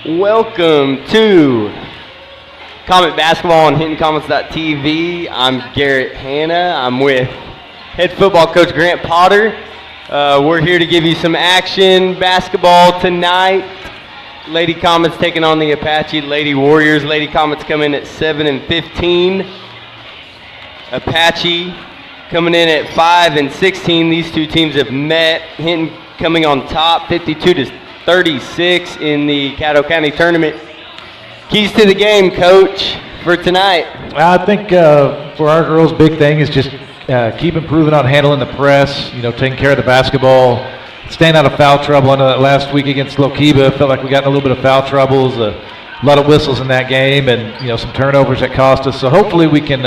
Welcome to Comet Basketball on HintonComets.tv. I'm Garrett Hanna. I'm with head football coach Grant Potter. We're here to give you some action basketball tonight. Lady Comets taking on the Apache Lady Warriors. Lady Comets come in at 7-15. Apache coming in at 5-16. These two teams have met. Hinton coming on top, 52-36 in the Caddo County tournament. Keys to the game, Coach, for tonight. I think for our girls, big thing is just keep improving on handling the press, taking care of the basketball, staying out of foul trouble. I know that last week against Lokiba, felt like we got in a little bit of foul troubles, a lot of whistles in that game, and some turnovers that cost us. So hopefully we can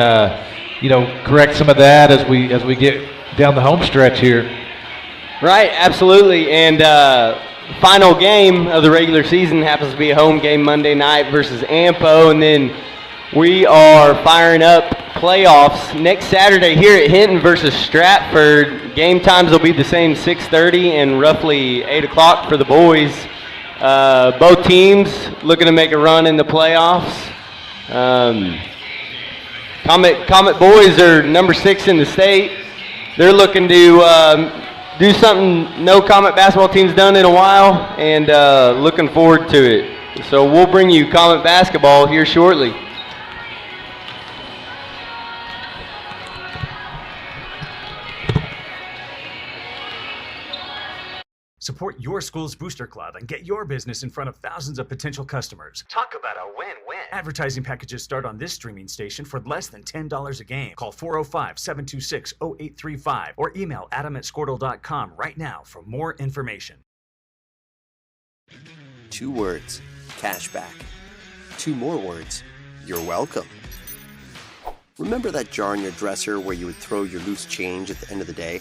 correct some of that as we get down the home stretch here. Right, absolutely. And final game of the regular season happens to be a home game Monday night versus Ampo, and then we are firing up playoffs next Saturday here at Hinton versus Stratford. Game times will be the same, 6:30 and roughly 8 o'clock for the boys. Both teams looking to make a run in the playoffs. Comet boys are number 6 in the state. They're looking to do something no Comet basketball team's done in a while, and looking forward to it. So we'll bring you Comet basketball here shortly. Support your school's booster club and get your business in front of thousands of potential customers. Talk about a win-win. Advertising packages start on this streaming station for less than $10 a game. Call 405-726-0835 or email adam@squirtle.com right now for more information. 2 words, cashback. 2 more words, you're welcome. Remember that jar in your dresser where you would throw your loose change at the end of the day?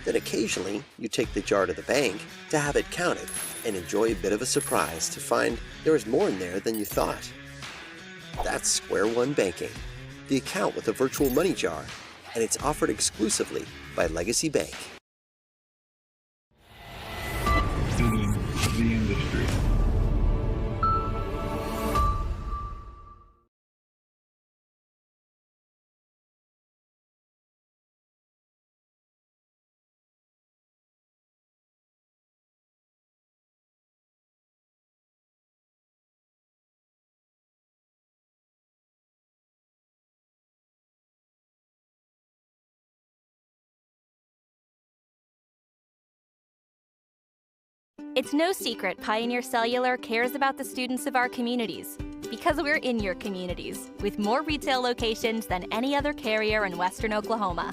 Then occasionally, you take the jar to the bank to have it counted and enjoy a bit of a surprise to find there was more in there than you thought. That's Square One Banking, the account with a virtual money jar, and it's offered exclusively by Legacy Bank. In the industry. It's no secret Pioneer Cellular cares about the students of our communities because we're in your communities with more retail locations than any other carrier in Western Oklahoma.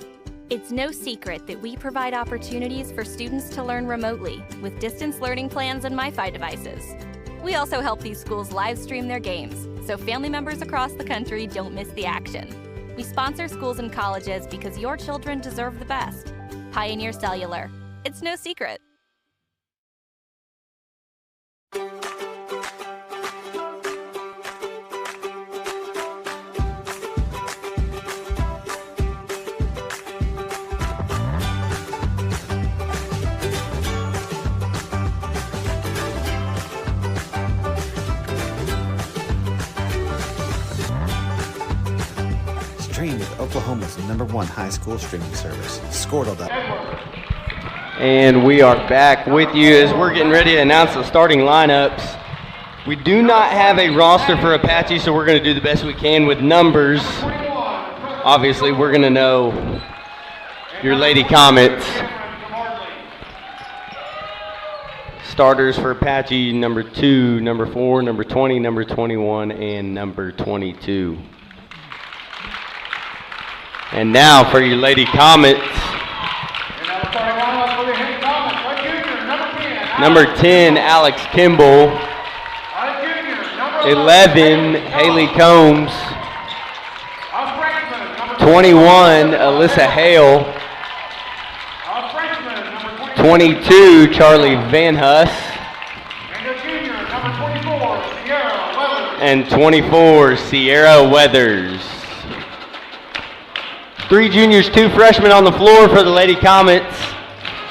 It's no secret that we provide opportunities for students to learn remotely with distance learning plans and MiFi devices. We also help these schools live stream their games so family members across the country don't miss the action. We sponsor schools and colleges because your children deserve the best. Pioneer Cellular. It's no secret. Stream with Oklahoma's #1 high school streaming service, Squirtle.com. And we are back with you as we're getting ready to announce the starting lineups. We do not have a roster for Apache, so we're going to do the best we can with numbers. Obviously, we're going to know your Lady Comets. Starters for Apache, number 2, number 4, number 20, number 21, and number 22. And now for your Lady Comets. Number 10, Alex Kimball. 11, Haley Combs. 21, Alyssa Hale. 22, Charlie Van Huss. And 24, Sierra Weathers. 3 juniors, 2 freshmen on the floor for the Lady Comets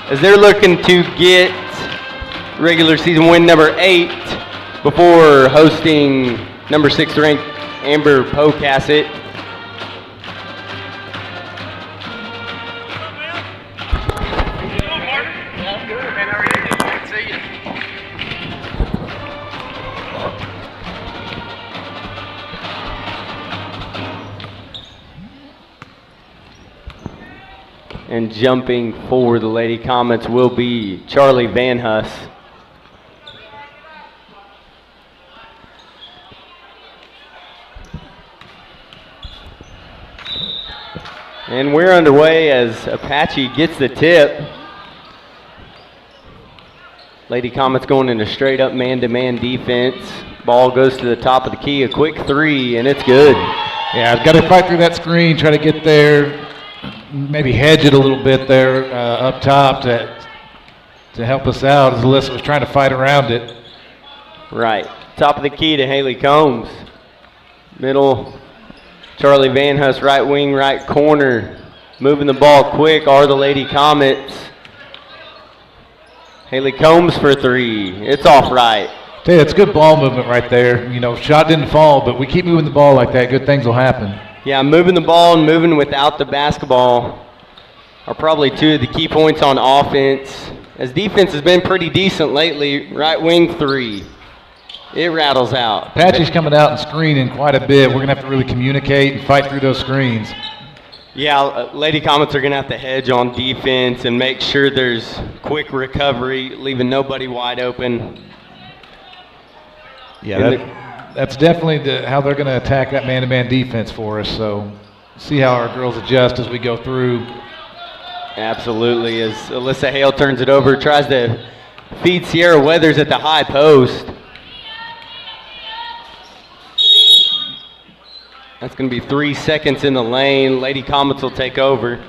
as they're looking to get regular season win number 8 before hosting number 6 ranked Amber Pocasset. And jumping for the Lady Comets will be Charlie Van Huss. And we're underway as Apache gets the tip. Lady Comets going into straight up man-to-man defense. Ball goes to the top of the key, a quick 3, and it's good. Yeah, I've got to fight through that screen, try to get there. Maybe hedge it a little bit there up top to help us out as Alyssa was trying to fight around it. Right. Top of the key to Haley Combs. Middle, Charlie Van Huss, right wing, right corner. Moving the ball quick are the Lady Comets. Haley Combs for 3. It's off right. Tell you, it's good ball movement right there. You know, shot didn't fall, but we keep moving the ball like that, good things will happen. Yeah, moving the ball and moving without the basketball are probably 2 of the key points on offense. As defense has been pretty decent lately, right wing 3. It rattles out. Apache's coming out and screening quite a bit. We're going to have to really communicate and fight through those screens. Yeah, Lady Comets are going to have to hedge on defense and make sure there's quick recovery, leaving nobody wide open. Yeah, that's definitely how they're going to attack that man-to-man defense for us. So see how our girls adjust as we go through. Absolutely. As Alyssa Hale turns it over, tries to feed Sierra Weathers at the high post. That's going to be 3 seconds in the lane. Lady Comets will take over.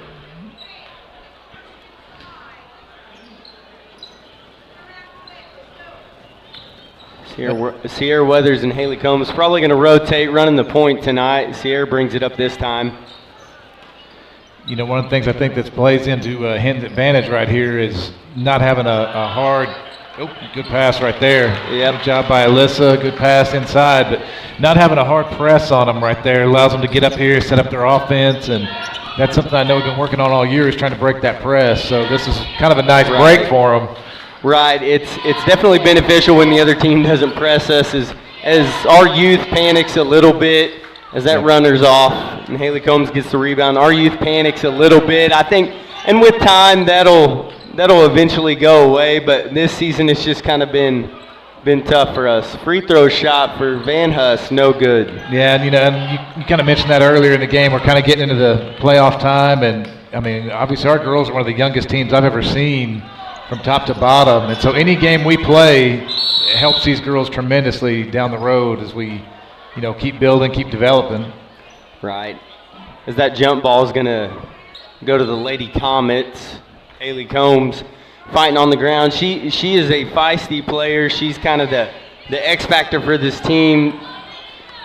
Sierra Weathers and Haley Combs probably going to rotate running the point tonight. Sierra brings it up this time. You know, one of the things I think that plays into Hinton's advantage right here is not having a hard, good pass right there. Yep. Good job by Alyssa, good pass inside, but not having a hard press on them right there allows them to get up here, set up their offense, and that's something I know we've been working on all year is trying to break that press. So this is kind of a nice break for them. Right, it's definitely beneficial when the other team doesn't press us as our youth panics a little bit as that runner's off and Haley Combs gets the rebound. Our youth panics a little bit, I think, and with time that'll eventually go away, but this season it's just kind of been tough for us. Free throw shot for Van Huss, no good. Yeah, and you kind of mentioned that earlier in the game. We're kind of getting into the playoff time, and I mean, obviously our girls are one of the youngest teams I've ever seen from top to bottom, and so any game we play helps these girls tremendously down the road as we, keep building, keep developing. Right. As that jump ball is going to go to the Lady Comets. Haley Combs fighting on the ground. She is a feisty player. She's kind of the X factor for this team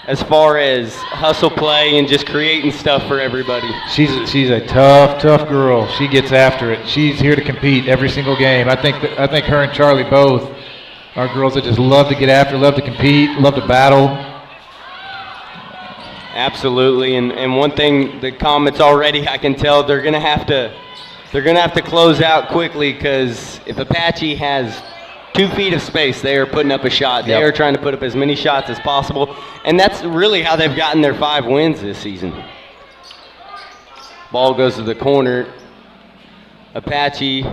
as far as hustle play and just creating stuff for everybody. She's a tough girl. She gets after it. She's here to compete every single game. I think her and Charlie both are girls that just love to get after, love to compete, love to battle. Absolutely, and one thing the Comets already, I can tell they're gonna have to close out quickly, because if Apache has 2 feet of space, they are putting up a shot. They are trying to put up as many shots as possible, and that's really how they've gotten their 5 wins this season. Ball goes to the corner. Apache,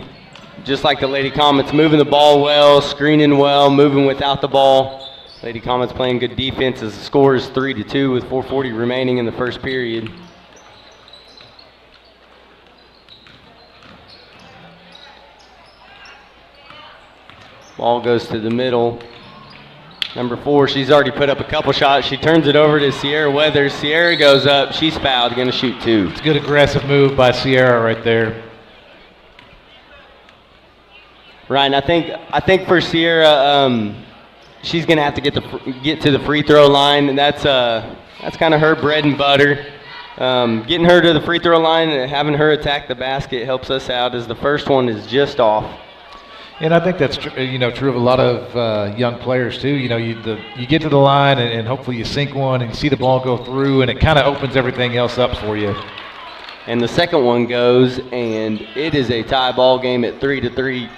just like the Lady Comets, moving the ball well, screening well, moving without the ball. Lady Comets playing good defense as the score is 3-2 with 4:40 remaining in the first period. Ball goes to the middle. Number 4, she's already put up a couple shots. She turns it over to Sierra Weathers. Sierra goes up. She's fouled, going to shoot 2. It's a good aggressive move by Sierra right there. Right, and I think for Sierra, she's going to have to get to the free throw line, and that's kind of her bread and butter. Getting her to the free throw line and having her attack the basket helps us out, as the first one is just off. And I think that's true of a lot of young players too. You get to the line and hopefully you sink one and you see the ball go through, and it kind of opens everything else up for you. And the second one goes, and it is a tie ball game at 3-3.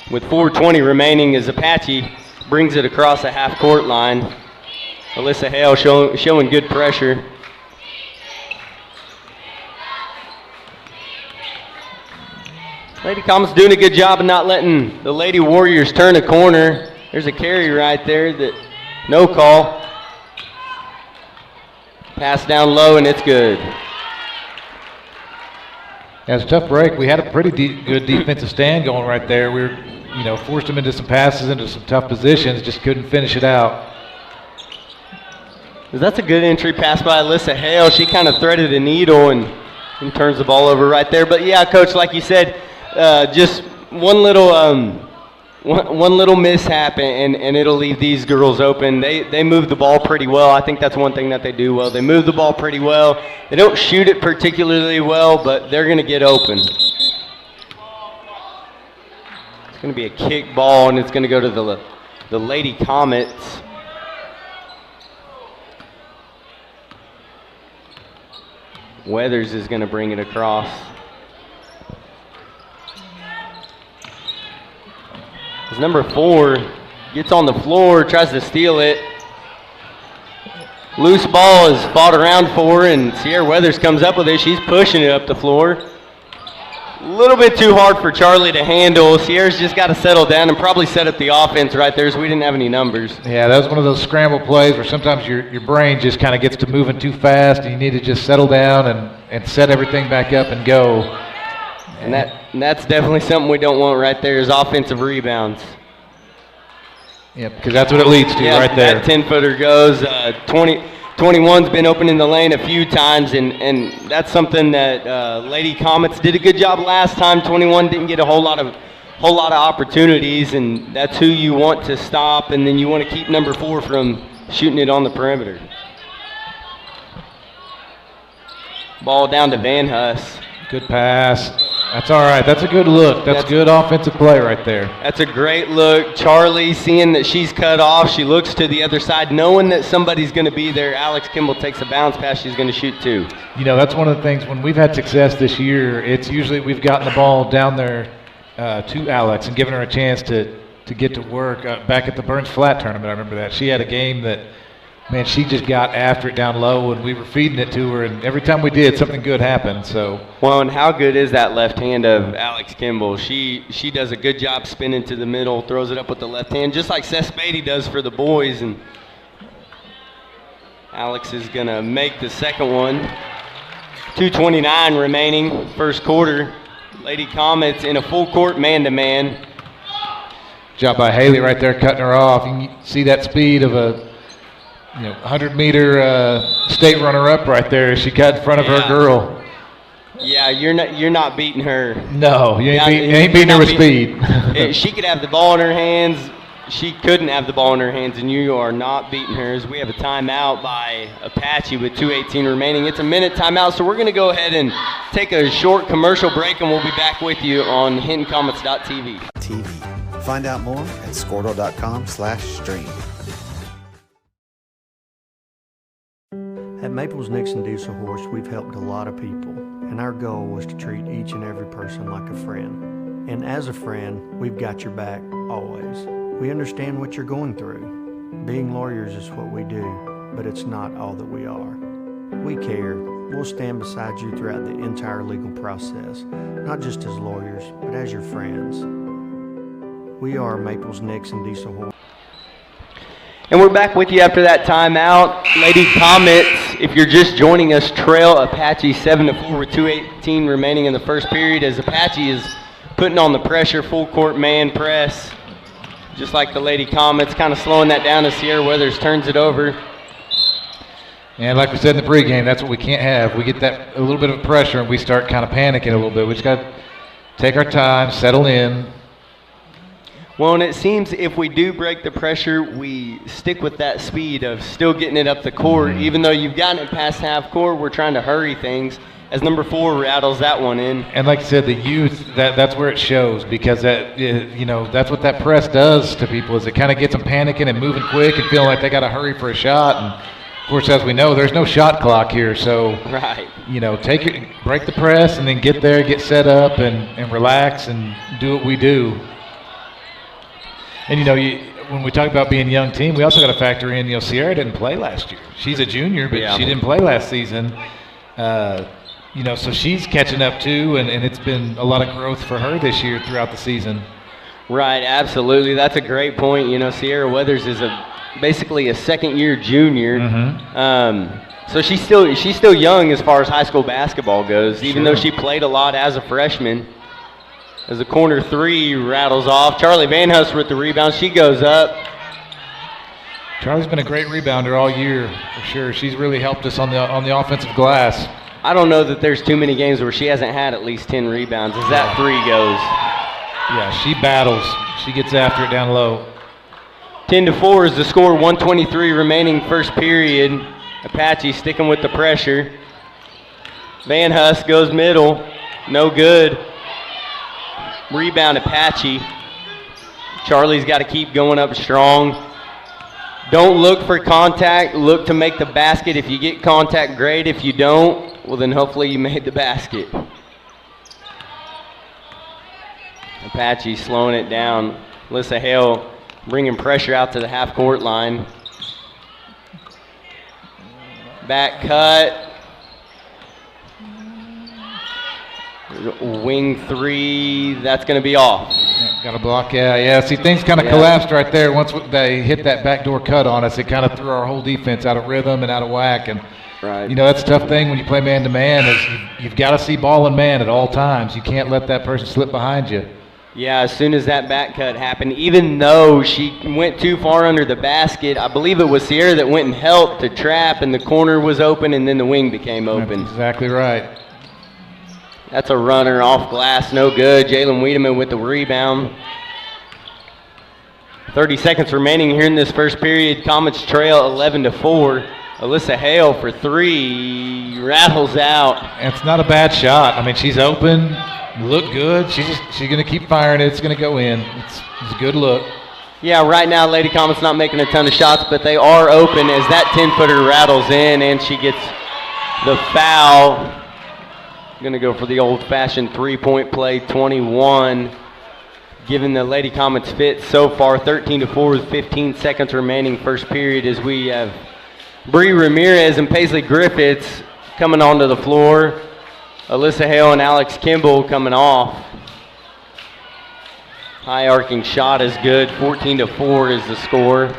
With 4:20 remaining as Apache brings it across the half-court line. Alyssa Hale showing good pressure. Lady Comets doing a good job of not letting the Lady Warriors turn a corner. There's a carry right there that no call. Pass down low, and it's good. That's a tough break. We had a pretty good defensive stand going right there. We were, forced them into some passes, into some tough positions, just couldn't finish it out. That's a good entry pass by Alyssa Hale. She kind of threaded a needle and turns the ball over right there. But yeah, Coach, like you said, just one little mishap and it'll leave these girls open. They move the ball pretty well. I think that's one thing that they do well. They move the ball pretty well. They don't shoot it particularly well, but they're going to get open. It's going to be a kick ball, and it's going to go to the Lady Comets. Weathers is going to bring it across. As number 4 gets on the floor, tries to steal it. Loose ball is fought around for, and Sierra Weathers comes up with it. She's pushing it up the floor. A little bit too hard for Charlie to handle. Sierra's just got to settle down and probably set up the offense right there, so we didn't have any numbers. Yeah, that was one of those scramble plays where sometimes your brain just kind of gets to moving too fast, and you need to just settle down and set everything back up and go. And that's definitely something we don't want right there is offensive rebounds. Yeah, because that's what it leads to right there. That 10-footer goes. 21's been open in the lane a few times, and that's something that Lady Comets did a good job last time. 21 didn't get a whole lot of opportunities, and that's who you want to stop, and then you want to keep number 4 from shooting it on the perimeter. Ball down to Van Huss. Good pass. That's all right. That's a good look. That's good offensive play right there. That's a great look. Charlie, seeing that she's cut off, she looks to the other side, knowing that somebody's going to be there. Alex Kimball takes a bounce pass. She's going to shoot 2. That's one of the things when we've had success this year, it's usually we've gotten the ball down there to Alex and given her a chance to get to work. Back at the Burns Flat tournament, I remember that. She had a game that, man, she just got after it down low, and we were feeding it to her, and every time we did, something good happened. So. Well, and how good is that left hand of Alex Kimball? She does a good job spinning to the middle, throws it up with the left hand, just like Seth Spady does for the boys. And Alex is going to make the second one. 2:29 remaining, first quarter. Lady Comets in a full court man-to-man. Job by Haley right there, cutting her off. You can see that speed of a 100-meter state runner-up right there. She got in front of her girl. Yeah, you're not beating her. No, you ain't beating her with speed. She could have the ball in her hands. She couldn't have the ball in her hands, and you are not beating her. As we have a timeout by Apache with 2:18 remaining. It's a minute timeout, so we're going to go ahead and take a short commercial break, and we'll be back with you on HintonComets.tv. Find out more at scordo.com/stream. At Maples Nixon Diesel Horse, we've helped a lot of people, and our goal was to treat each and every person like a friend. And as a friend, we've got your back always. We understand what you're going through. Being lawyers is what we do, but it's not all that we are. We care. We'll stand beside you throughout the entire legal process, not just as lawyers, but as your friends. We are Maples Nixon Diesel Horse. And we're back with you after that timeout. Lady Comets, if you're just joining us, trail Apache 7-4 with 2:18 remaining in the first period as Apache is putting on the pressure, full court man press, just like the Lady Comets, kind of slowing that down as Sierra Weathers turns it over. And like we said in the pregame, that's what we can't have. We get that a little bit of pressure and we start kind of panicking a little bit. We just got to take our time, settle in. Well, and it seems if we do break the pressure, we stick with that speed of still getting it up the court. Even though you've gotten it past half court, we're trying to hurry things. as number 4 rattles that one in. And like I said, the youth, that's where it shows, because that's what that press does to people, is it kind of gets them panicking and moving quick and feeling like they got to hurry for a shot. And of course, as we know, there's no shot clock here, so right. Break the press and then get there, get set up, and relax and do what we do. And when we talk about being a young team, we also got to factor in, Sierra didn't play last year. She's a junior, but she didn't play last season. So she's catching up too, and it's been a lot of growth for her this year throughout the season. Right, absolutely. That's a great point. Sierra Weathers is basically a second-year junior. Mm-hmm. So she's still young as far as high school basketball goes, even though she played a lot as a freshman. As the corner 3 rattles off, Charlie Van Hust with the rebound. She goes up. Charlie's been a great rebounder all year, for sure. She's really helped us on the offensive glass. I don't know that there's too many games where she hasn't had at least 10 rebounds as that 3 goes. Yeah, she battles. She gets after it down low. 10-4 is the score, 1:23 remaining first period. Apache sticking with the pressure. Van Hust goes middle, no good. Rebound Apache. Charlie's got to keep going up strong. Don't look for contact, look to make the basket. If you get contact, great. If you don't, well then hopefully you made the basket. Apache slowing it down. Alyssa Hale bringing pressure out to the half-court line. Back cut. Wing 3, that's going to be off. Yeah, got a block, yeah. See, things kind of collapsed right there. Once they hit that backdoor cut on us, it kind of threw our whole defense out of rhythm and out of whack. And, that's a tough thing when you play man-to-man, is you've got to see ball and man at all times. You can't let that person slip behind you. Yeah, as soon as that back cut happened, even though she went too far under the basket, I believe it was Sierra that went and helped to trap, and the corner was open, and then the wing became open. That's exactly right. That's a runner off glass, no good. Jalen Wiedemann with the rebound. 30 seconds remaining here in this first period. Comets trail 11-4. Alyssa Hale for 3, rattles out. It's not a bad shot. I mean, she's open, look good. She's going to keep firing it. It's going to go in. It's a good look. Yeah, right now Lady Comets not making a ton of shots, but they are open as that 10-footer rattles in, and she gets the foul. Going to go for the old-fashioned three-point play, 21. Giving the Lady Comets fit so far, 13-4 with 15 seconds remaining first period, as we have Bree Ramirez and Paisley Griffiths coming onto the floor. Alyssa Hale and Alex Kimball coming off. High arcing shot is good, 14-4 is the score.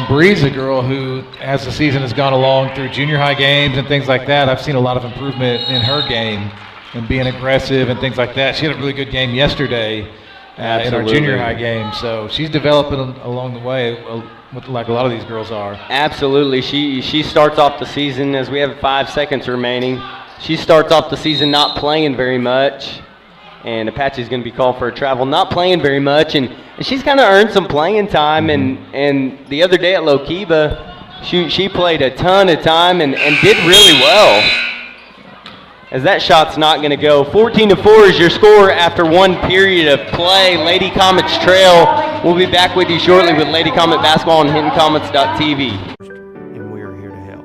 Bree's a girl who, as the season has gone along through junior high games and things like that, I've seen a lot of improvement in her game and being aggressive and things like that. She had a really good game yesterday in our junior high game. So she's developing along the way, like a lot of these girls are. Absolutely. She starts off the season, as we have 5 seconds remaining, she starts off the season not playing very much. And Apache's going to be called for a travel, not playing very much, and she's kind of earned some playing time. And the other day at Lokiba, she played a ton of time and did really well. As that shot's not going to go. 14-4 is your score after one period of play. Lady Comets trail. We'll be back with you shortly with Lady Comet basketball on HintonComets.tv. And we are here to help.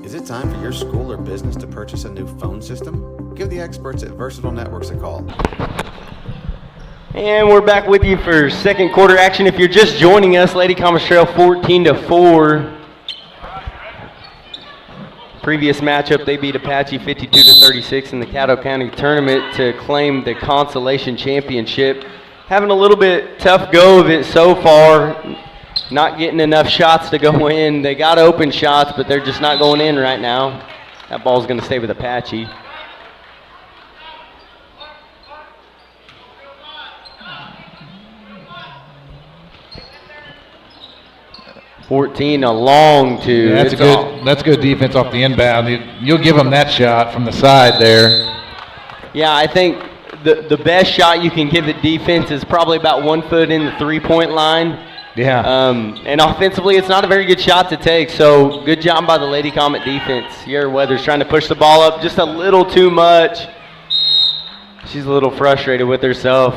Is it time for your school or business to purchase a new phone system? Give the experts at Versatile Networks a call. And we're back with you for second quarter action. If you're just joining us, Lady Commerce trail 14-4. Previous matchup, they beat Apache 52-36 in the Caddo County tournament to claim the consolation championship. Having a little bit tough go of it so far, not getting enough shots to go in. They got open shots, but they're just not going in right now. That ball's going to stay with Apache. 14, a long two. Yeah, that's good defense off the inbound. You'll give them that shot from the side there. Yeah, I think the best shot you can give the defense is probably about 1 foot in the three-point line. Yeah. And offensively, it's not a very good shot to take, so good job by the Lady Comet defense. Sierra Weathers trying to push the ball up just a little too much. She's a little frustrated with herself.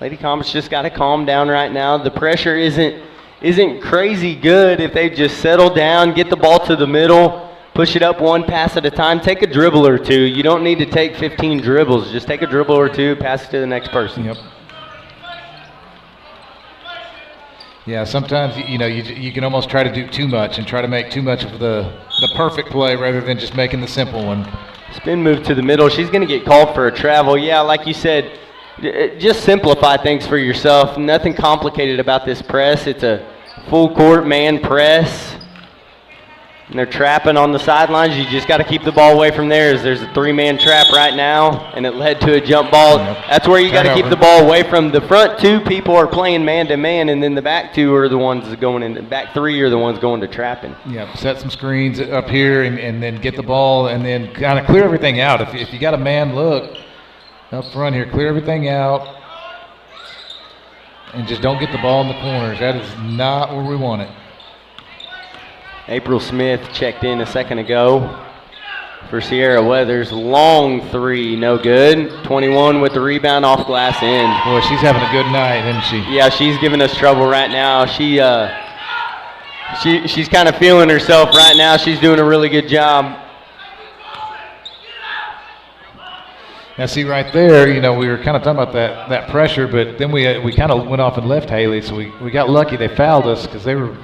Lady Comet's just got to calm down right now. The pressure isn't crazy good if they just settle down, get the ball to the middle, push it up one pass at a time, take a dribble or two. You don't need to take 15 dribbles. Just take a dribble or two, pass it to the next person. Yep. Yeah, sometimes you can almost try to do too much and try to make too much of the perfect play rather than just making the simple one. Spin move to the middle. She's going to get called for a travel. Yeah, like you said, just simplify things for yourself. Nothing complicated about this press. It's a full court man press. And they're trapping on the sidelines. You just got to keep the ball away from there. There's a three-man trap right now, and it led to a jump ball. Yep. That's where you got to keep the ball away from. The front two people are playing man-to-man, and then the back two are the ones going in. The back three are the ones going to trapping. Yeah, set some screens up here and then get the ball and then kind of clear everything out. If you got a man look up front here, clear everything out and just don't get the ball in the corners. That is not where we want it. April Smith checked in a second ago for Sierra Weathers. Long three, no good. 21 with the rebound off glass in. Boy, she's having a good night, isn't she? Yeah, she's giving us trouble right now. She's kind of feeling herself right now. She's doing a really good job. Now, see right there, we were kind of talking about that pressure, but then we kind of went off and left Haley, so we got lucky. They fouled us because they were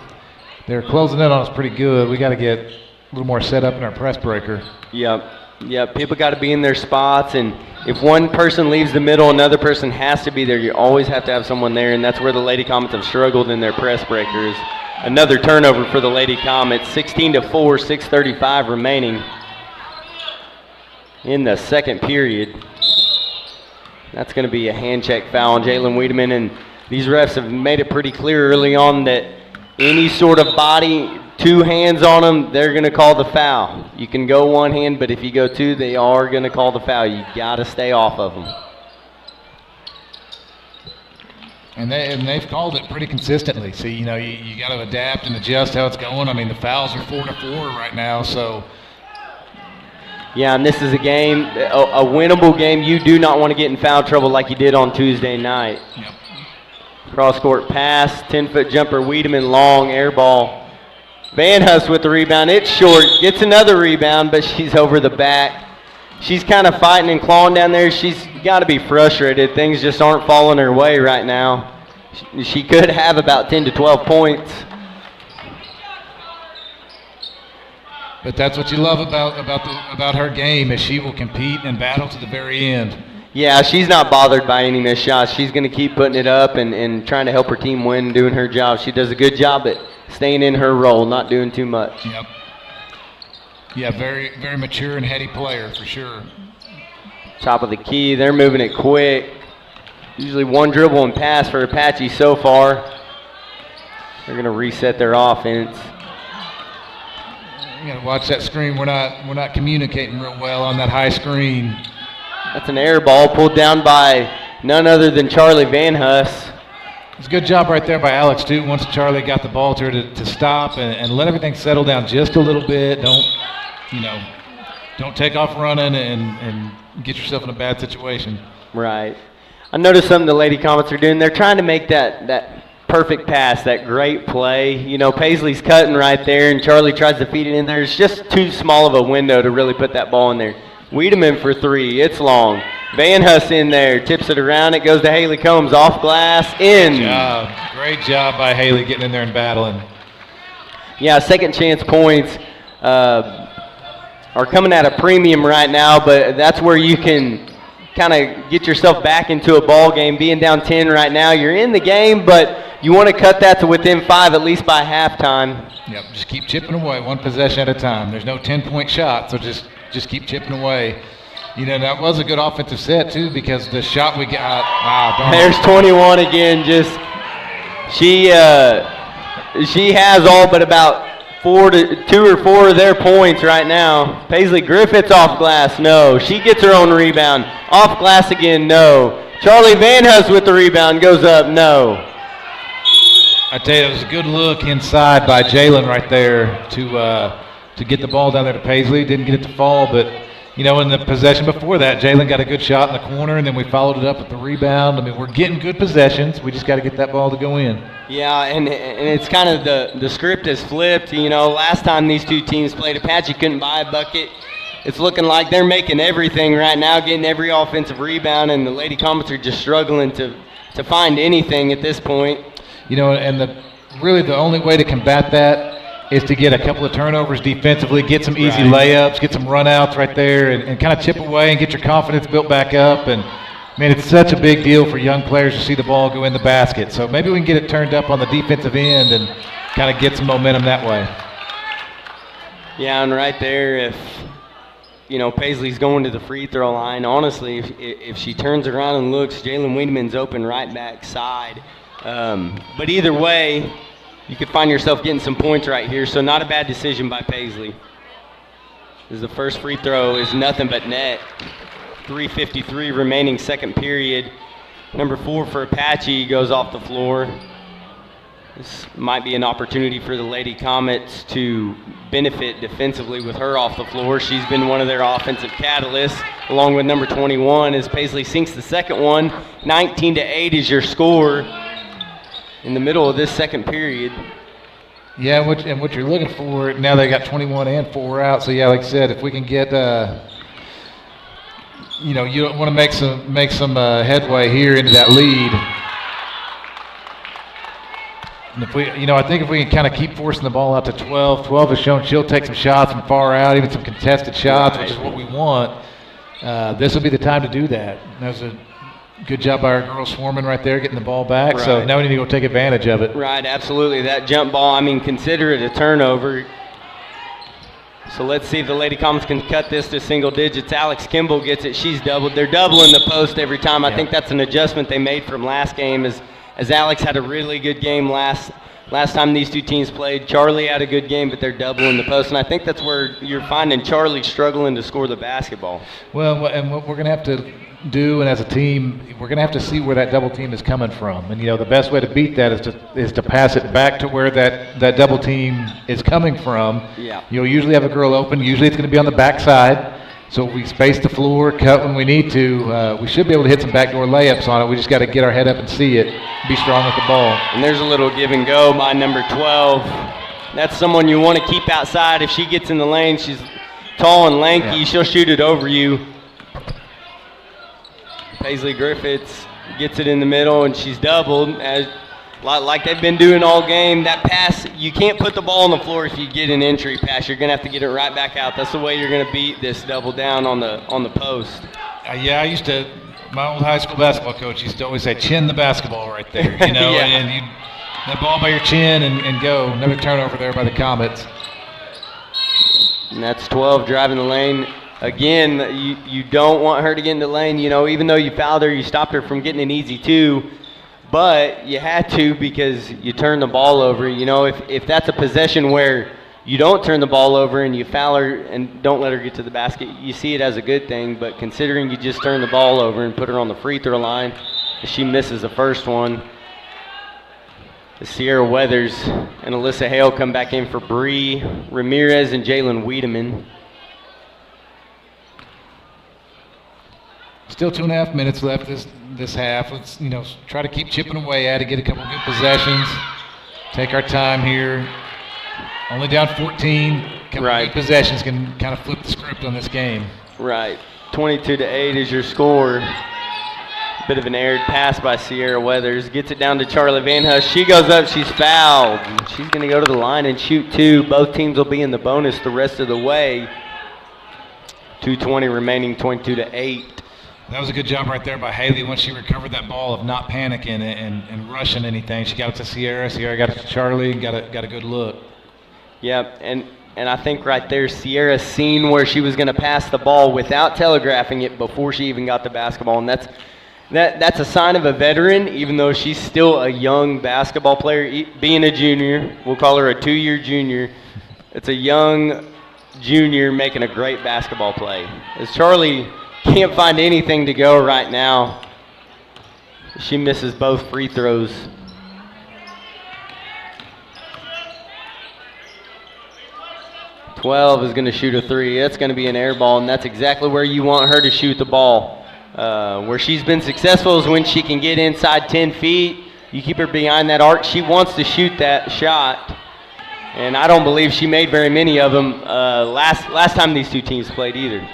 closing in on us pretty good. We got to get a little more set up in our press breaker. Yep. People got to be in their spots, and if one person leaves the middle, another person has to be there. You always have to have someone there, and that's where the Lady Comets have struggled in their press breakers. Another turnover for the Lady Comets. 16-4, 6:35 remaining in the second period. That's going to be a hand check foul on Jalen Wiedemann, and these refs have made it pretty clear early on that any sort of body, two hands on them, they're going to call the foul. You can go one hand, but if you go two, they are going to call the foul. You got to stay off of them. And they've called it pretty consistently. So, you got to adapt and adjust how it's going. I mean, the fouls are 4-4 right now, so. Yeah, and this is a game, a winnable game. You do not want to get in foul trouble like you did on Tuesday night. Yep. Cross-court pass, 10-foot jumper, Wiedemann long, air ball. Van Hust with the rebound. It's short, gets another rebound, but she's over the back. She's kind of fighting and clawing down there. She's got to be frustrated. Things just aren't falling her way right now. She could have about 10 to 12 points. But that's what you love about her game is she will compete and battle to the very end. Yeah, she's not bothered by any missed shots. She's going to keep putting it up and trying to help her team win and doing her job. She does a good job at staying in her role, not doing too much. Yep. Yeah, very, very mature and heady player for sure. Top of the key. They're moving it quick. Usually one dribble and pass for Apache so far. They're going to reset their offense. You got to watch that screen. We're not communicating real well on that high screen. That's an air ball pulled down by none other than Charlie Van Hust. It's a good job right there by Alex, too, once Charlie got the ball to her to stop and let everything settle down just a little bit. Don't take off running and get yourself in a bad situation. Right. I noticed something the Lady Comets are doing. They're trying to make that perfect pass, that great play. Paisley's cutting right there, and Charlie tries to feed it in there. It's just too small of a window to really put that ball in there. Wiedemann for three. It's long. Van Huss in there, tips it around. It goes to Haley Combs, off glass, in. Great job by Haley getting in there and battling. Yeah, second chance points are coming at a premium right now, but that's where you can kind of get yourself back into a ball game. Being down 10 right now, you're in the game, but you want to cut that to within 5 at least by halftime. Yep, just keep chipping away, one possession at a time. There's no 10-point shot, so just keep chipping away. You know, that was a good offensive set, too, because the shot we got, there's 21 again. She has all but about 2 or 4 of their points right now. Paisley Griffiths off glass, no. She gets her own rebound. Off glass again, no. Charlie Van Huss with the rebound, goes up, no. I tell you, it was a good look inside by Jalen right there to get the ball down there to Paisley. Didn't get it to fall, but, you know, in the possession before that, Jalen got a good shot in the corner, and then we followed it up with the rebound. I mean, we're getting good possessions. We just got to get that ball to go in. Yeah, and it's kind of the script has flipped. You know, last time these two teams played, Apache couldn't buy a bucket. It's looking like they're making everything right now, getting every offensive rebound, and the Lady Comets are just struggling to find anything at this point. You know, and really the only way to combat that is to get a couple of turnovers defensively, get some easy layups, get some runouts right there, and kind of chip away and get your confidence built back up. And, man, it's such a big deal for young players to see the ball go in the basket. So maybe we can get it turned up on the defensive end and kind of get some momentum that way. Yeah, and right there, if, you know, Paisley's going to the free throw line, honestly, if she turns around and looks, Jalen Wiedemann's open right back side. But either way, you could find yourself getting some points right here, so not a bad decision by Paisley. As the first free throw is nothing but net. 3:53 remaining second period. Number 4 for Apache goes off the floor. This might be an opportunity for the Lady Comets to benefit defensively with her off the floor. She's been one of their offensive catalysts, along with number 21, as Paisley sinks the second one. 19-8 is your score in the middle of this second period. Yeah, what you're looking for, now they got 21 and 4 out. So, yeah, like I said, if we can get you know, you want to make some headway here into that lead. And if we, you know, I think if we can kind of keep forcing the ball out to 12, 12 has shown she'll take some shots from far out, even some contested shots, which is what we want. This will be the time to do that. That was a good job by our girls swarming right there, getting the ball back. Right. So now we need to go take advantage of it. Right, absolutely. That jump ball, I mean, consider it a turnover. So let's see if the Lady Comets can cut this to single digits. Alex Kimball gets it. She's doubled. They're doubling the post every time. I think that's an adjustment they made from last game, as Alex had a really good game last time these two teams played. Charlie had a good game, but they're doubling the post, and I think that's where you're finding Charlie struggling to score the basketball. Well, and what we're going to have to do, and as a team, we're going to have to see where that double team is coming from. And, you know, the best way to beat that is to pass it back to where that double team is coming from. Yeah. You'll usually have a girl open. Usually it's going to be on the backside. So we space the floor, cut when we need to. We should be able to hit some backdoor layups on it. We just got to get our head up and see it, be strong with the ball. And there's a little give and go by number 12. That's someone you want to keep outside. If she gets in the lane, she's tall and lanky. She'll shoot it over you. Paisley Griffiths gets it in the middle, and she's doubled, like they've been doing all game. That pass, you can't put the ball on the floor if you get an entry pass. You're going to have to get it right back out. That's the way you're going to beat this double down on the post. Yeah, I used to, my old high school basketball coach used to always say, chin the basketball right there, you know, and you that ball by your chin and go. Another turnover there by the Comets. And that's 12 driving the lane. Again, you don't want her to get in the lane. You know, even though you fouled her, you stopped her from getting an easy 2. But you had to because you turned the ball over. You know, if that's a possession where you don't turn the ball over and you foul her and don't let her get to the basket, you see it as a good thing. But considering you just turned the ball over and put her on the free throw line, she misses the first one. Sierra Weathers and Alyssa Hale come back in for Bree Ramirez and Jalen Wiedemann. Still 2.5 minutes left this half. Let's, you know, try to keep chipping away at it, get a couple good possessions, take our time here. Only down 14. Couple good possessions can kind of flip the script on this game. Right. 22-8 is your score. Bit of an aired pass by Sierra Weathers. Gets it down to Charlie Van Huss. She goes up. She's fouled. She's going to go to the line and shoot 2. Both teams will be in the bonus the rest of the way. 2:20 remaining, 22-8. That was a good job right there by Haley once she recovered that ball of not panicking and rushing anything. She got it to Sierra. Sierra got it to Charlie and got a good look. Yep, and I think right there Sierra seen where she was going to pass the ball without telegraphing it before she even got the basketball, and that's a sign of a veteran, even though she's still a young basketball player. Being a junior, we'll call her a 2-year junior. It's a young junior making a great basketball play. As Charlie can't find anything to go right now, she misses both free throws. "12 is going to shoot a 3. That's going to be an air ball, and that's exactly where you want her to shoot the ball. Where she's been successful is when she can get inside 10 feet. You keep her behind that arc. She wants to shoot that shot, and I don't believe she made very many of them last time these two teams played either.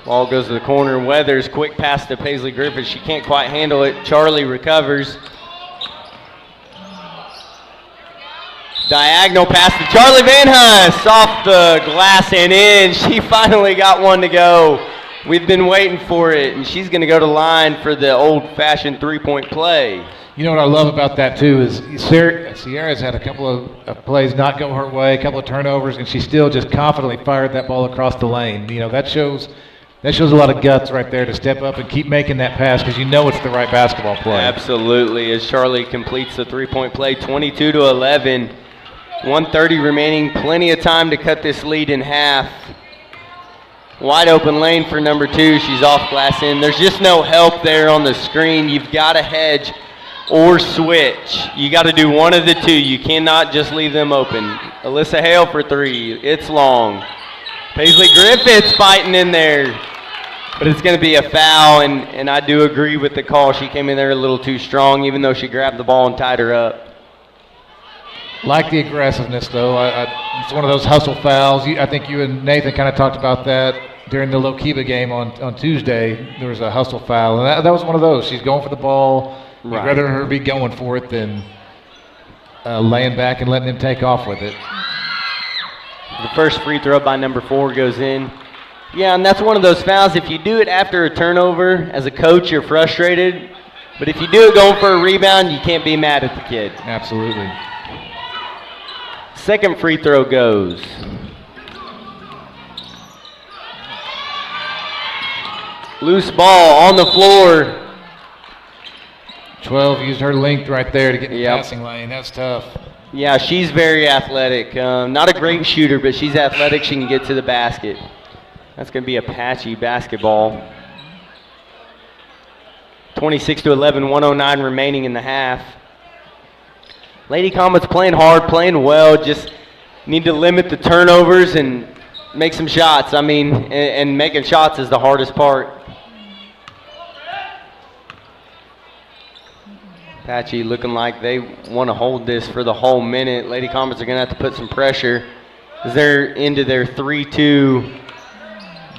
Ball goes to the corner. Weathers, quick pass to Paisley Griffith. She can't quite handle it. Charlie recovers. Diagonal pass to Charlie Van Huss, off the glass and in. She finally got one to go. We've been waiting for it, and she's going to go to line for the old-fashioned three-point play. You know what I love about that, too, is Sierra's had a couple of plays not go her way, a couple of turnovers, and she still just confidently fired that ball across the lane. You know, that shows a lot of guts right there to step up and keep making that pass because you know it's the right basketball play. Absolutely, as Charlie completes the three-point play, 22-11. 1:30 remaining, plenty of time to cut this lead in half. Wide open lane for number 2. She's off glass in. There's just no help there on the screen. You've got to hedge or switch. You got to do one of the two. You cannot just leave them open. Alyssa Hale for 3. It's long. Paisley Griffith's fighting in there, but it's going to be a foul, and I do agree with the call. She came in there a little too strong, even though she grabbed the ball and tied her up. Like the aggressiveness, though. It's one of those hustle fouls. I think you and Nathan kind of talked about that during the Lokiba game on Tuesday. There was a hustle foul, and that was one of those. She's going for the ball. Right. I'd rather her be going for it than laying back and letting them take off with it. The first free throw by number 4 goes in. Yeah, and that's one of those fouls. If you do it after a turnover, as a coach, you're frustrated. But if you do it going for a rebound, you can't be mad at the kid. Absolutely. Second free throw goes. Loose ball on the floor. 12 used her length right there to get in the passing lane. That's tough. Yeah, she's very athletic. Not a great shooter, but she's athletic. She can get to the basket. That's going to be Apache basketball. 26-11, 109 remaining in the half. Lady Comets playing hard, playing well, just need to limit the turnovers and make some shots. I mean, and making shots is the hardest part. Apache looking like they want to hold this for the whole minute. Lady Comets are going to have to put some pressure as they're into their 3-2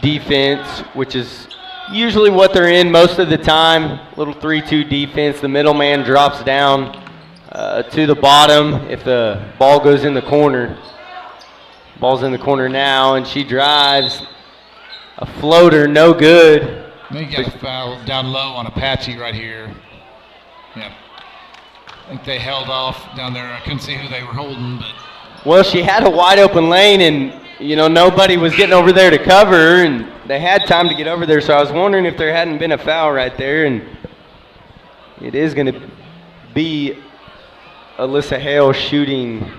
defense, which is usually what they're in most of the time. Little 3-2 defense. The middleman drops down to the bottom if the ball goes in the corner. Ball's in the corner now, and she drives. A floater, no good. I think you got a foul down low on Apache right here. Yeah. I think they held off down there. I couldn't see who they were holding, but. Well, she had a wide open lane, and, you know, nobody was getting over there to cover her, and they had time to get over there, so I was wondering if there hadn't been a foul right there, and it is going to be Alyssa Hale shooting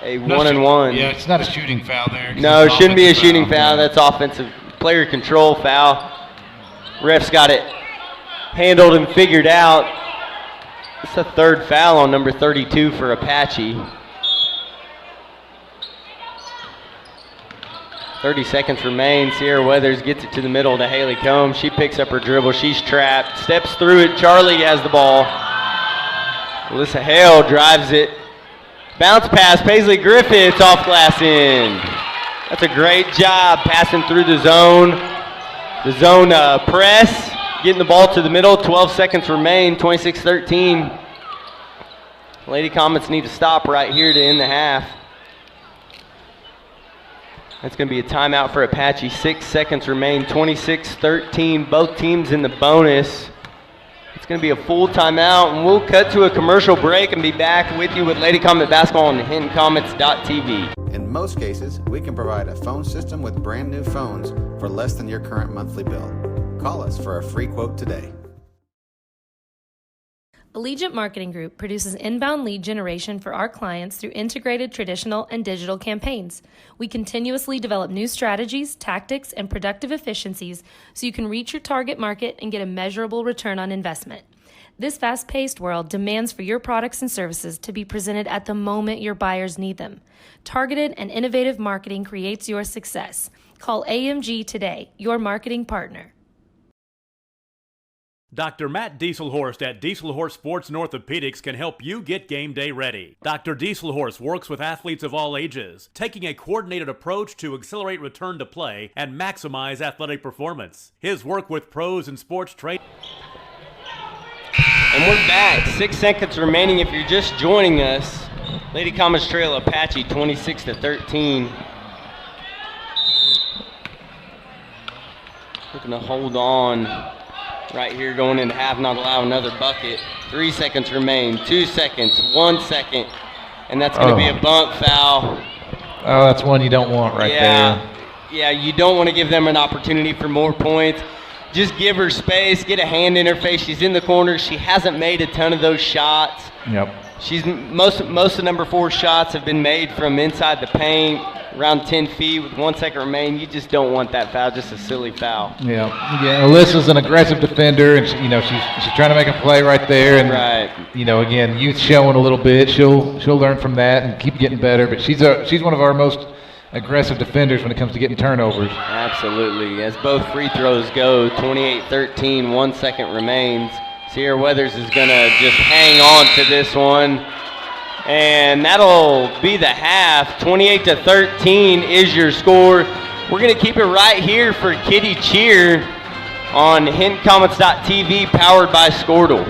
a one-and-one. Yeah, it's not a shooting foul there. No, it shouldn't be a shooting foul. That's offensive player control foul. Ref's got it handled and figured out. It's a third foul on number 32 for Apache. 30 seconds remain. Sierra Weathers gets it to the middle to Haley Combs. She picks up her dribble. She's trapped. Steps through it. Charlie has the ball. Alyssa Hale drives it. Bounce pass. Paisley Griffiths off glass in. That's a great job passing through the zone. The zone press, getting the ball to the middle. 12 seconds remain, 26-13. Lady Comets need to stop right here to end the half. That's going to be a timeout for Apache. 6 seconds remain, 26-13. Both teams in the bonus. It's going to be a full timeout, and we'll cut to a commercial break and be back with you with Lady Comet Basketball on HintonComets.tv. In most cases, we can provide a phone system with brand new phones for less than your current monthly bill. Call us for a free quote today. Allegiant Marketing Group produces inbound lead generation for our clients through integrated traditional and digital campaigns. We continuously develop new strategies, tactics, and productive efficiencies so you can reach your target market and get a measurable return on investment. This fast-paced world demands for your products and services to be presented at the moment your buyers need them. Targeted and innovative marketing creates your success. Call AMG today, your marketing partner. Dr. Matt Dieselhorst at Dieselhorst Sports and Orthopedics can help you get game day ready. Dr. Dieselhorst works with athletes of all ages, taking a coordinated approach to accelerate return to play and maximize athletic performance. His work with pros and sports training. And we're back. 6 seconds remaining if you're just joining us. Lady Comets trail Apache 26-13. Looking to hold on right here going into half, not allow another bucket. 3 seconds remain, 2 seconds, 1 second, and that's going to be a bump foul. Oh, that's one you don't want right there. Yeah, you don't want to give them an opportunity for more points. Just give her space, get a hand in her face. She's in the corner. She hasn't made a ton of those shots. Yep. She's most of number 4 shots have been made from inside the paint, around 10 feet with 1 second remain. You just don't want that foul, just a silly foul. Yeah. Alyssa's an aggressive defender, and she's trying to make a play right there. And again, youth showing a little bit. She'll learn from that and keep getting better. But she's one of our most aggressive defenders when it comes to getting turnovers. Absolutely. As both free throws go, 28-13, 1 second remains. Sierra Weathers is going to just hang on to this one. And that'll be the half. 28-13 is your score. We're going to keep it right here for Kitty Cheer on HintonComets.tv, powered by Squirtle.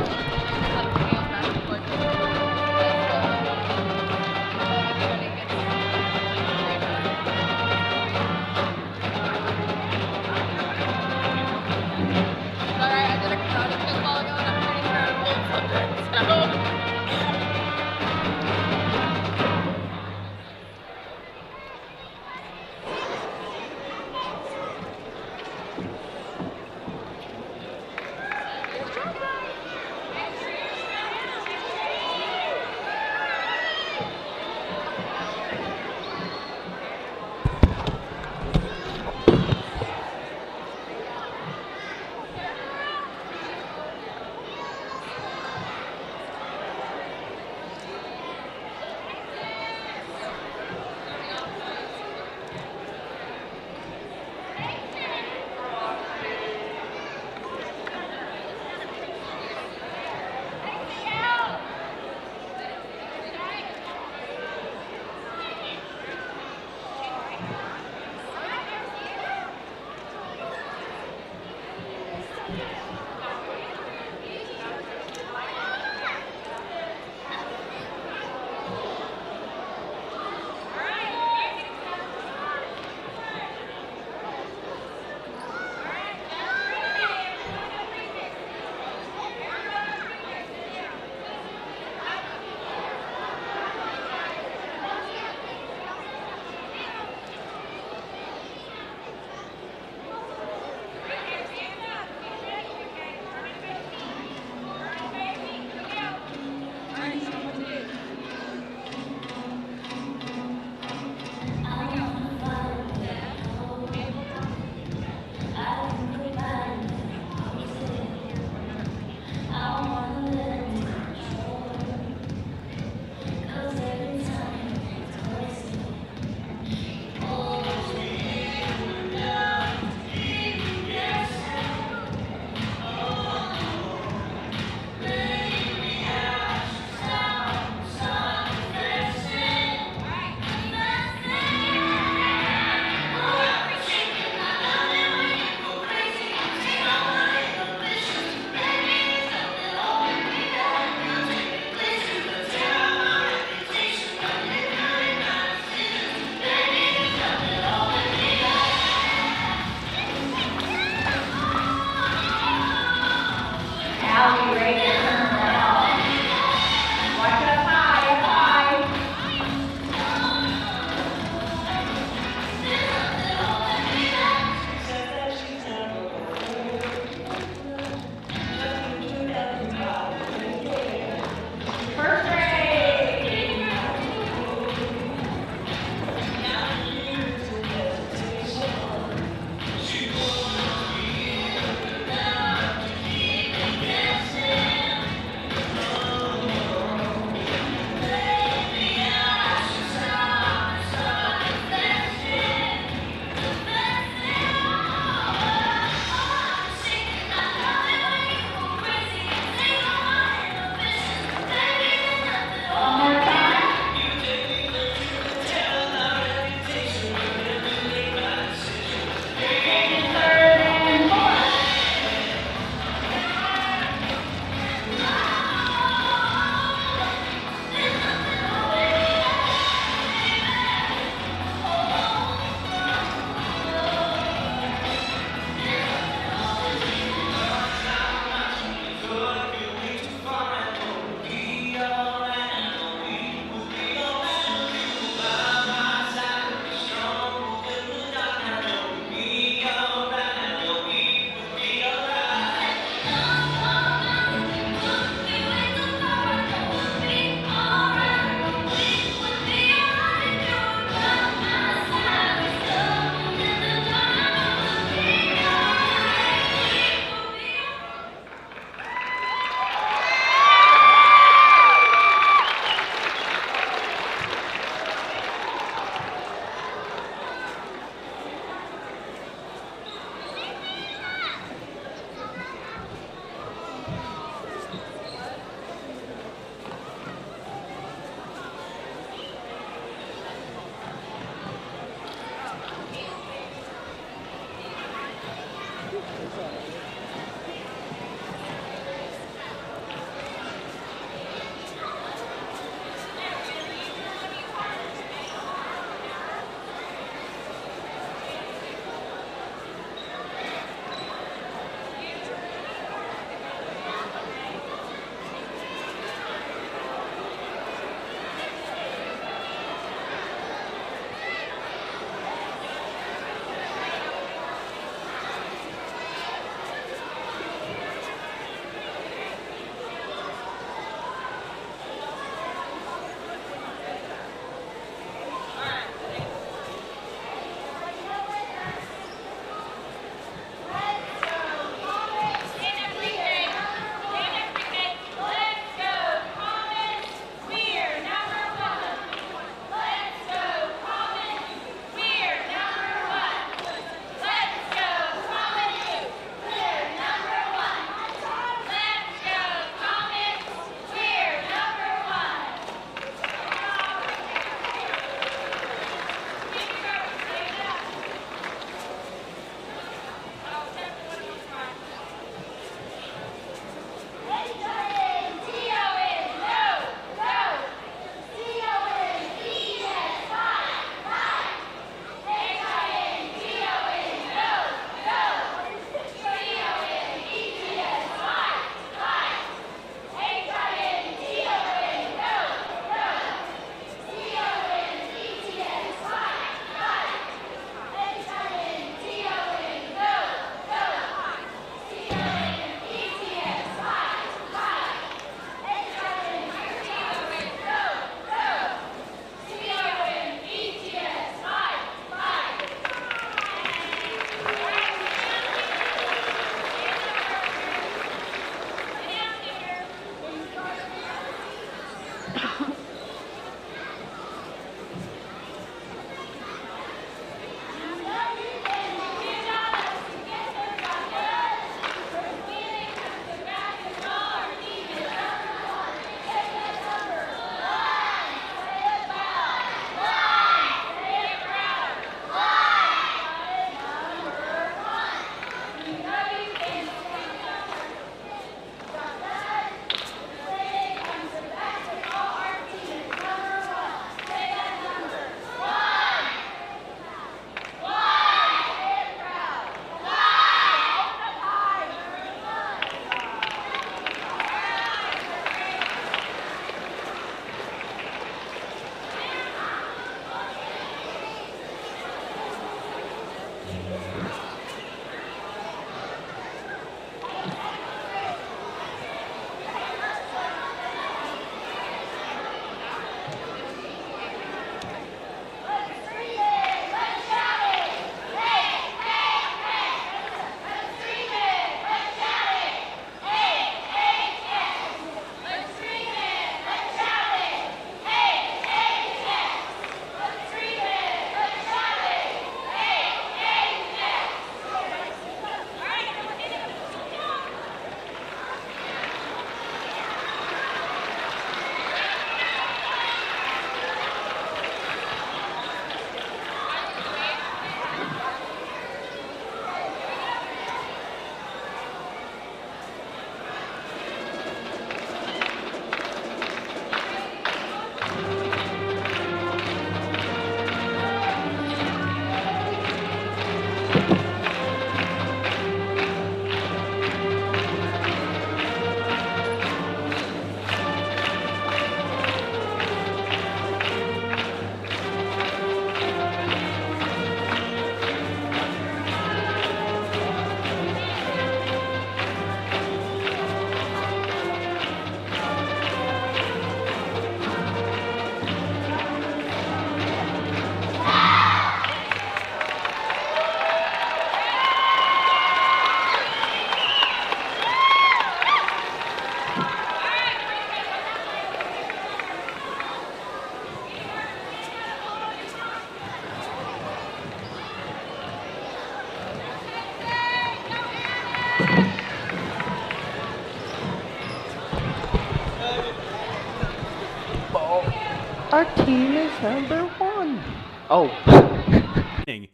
Our team is number 1. Oh.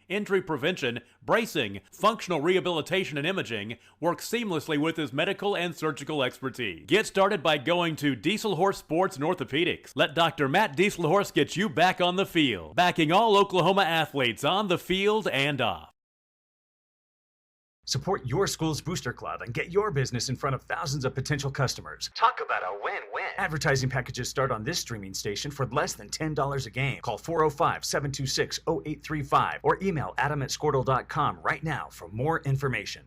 Injury prevention, bracing, functional rehabilitation, and imaging work seamlessly with his medical and surgical expertise. Get started by going to Dieselhorse Sports and Orthopedics. Let Dr. Matt Dieselhorse get you back on the field, backing all Oklahoma athletes on the field and off. Support your school's booster club and get your business in front of thousands of potential customers. Talk about a win-win. Advertising packages start on this streaming station for less than $10 a game. Call 405-726-0835 or email adam@squirtle.com right now for more information.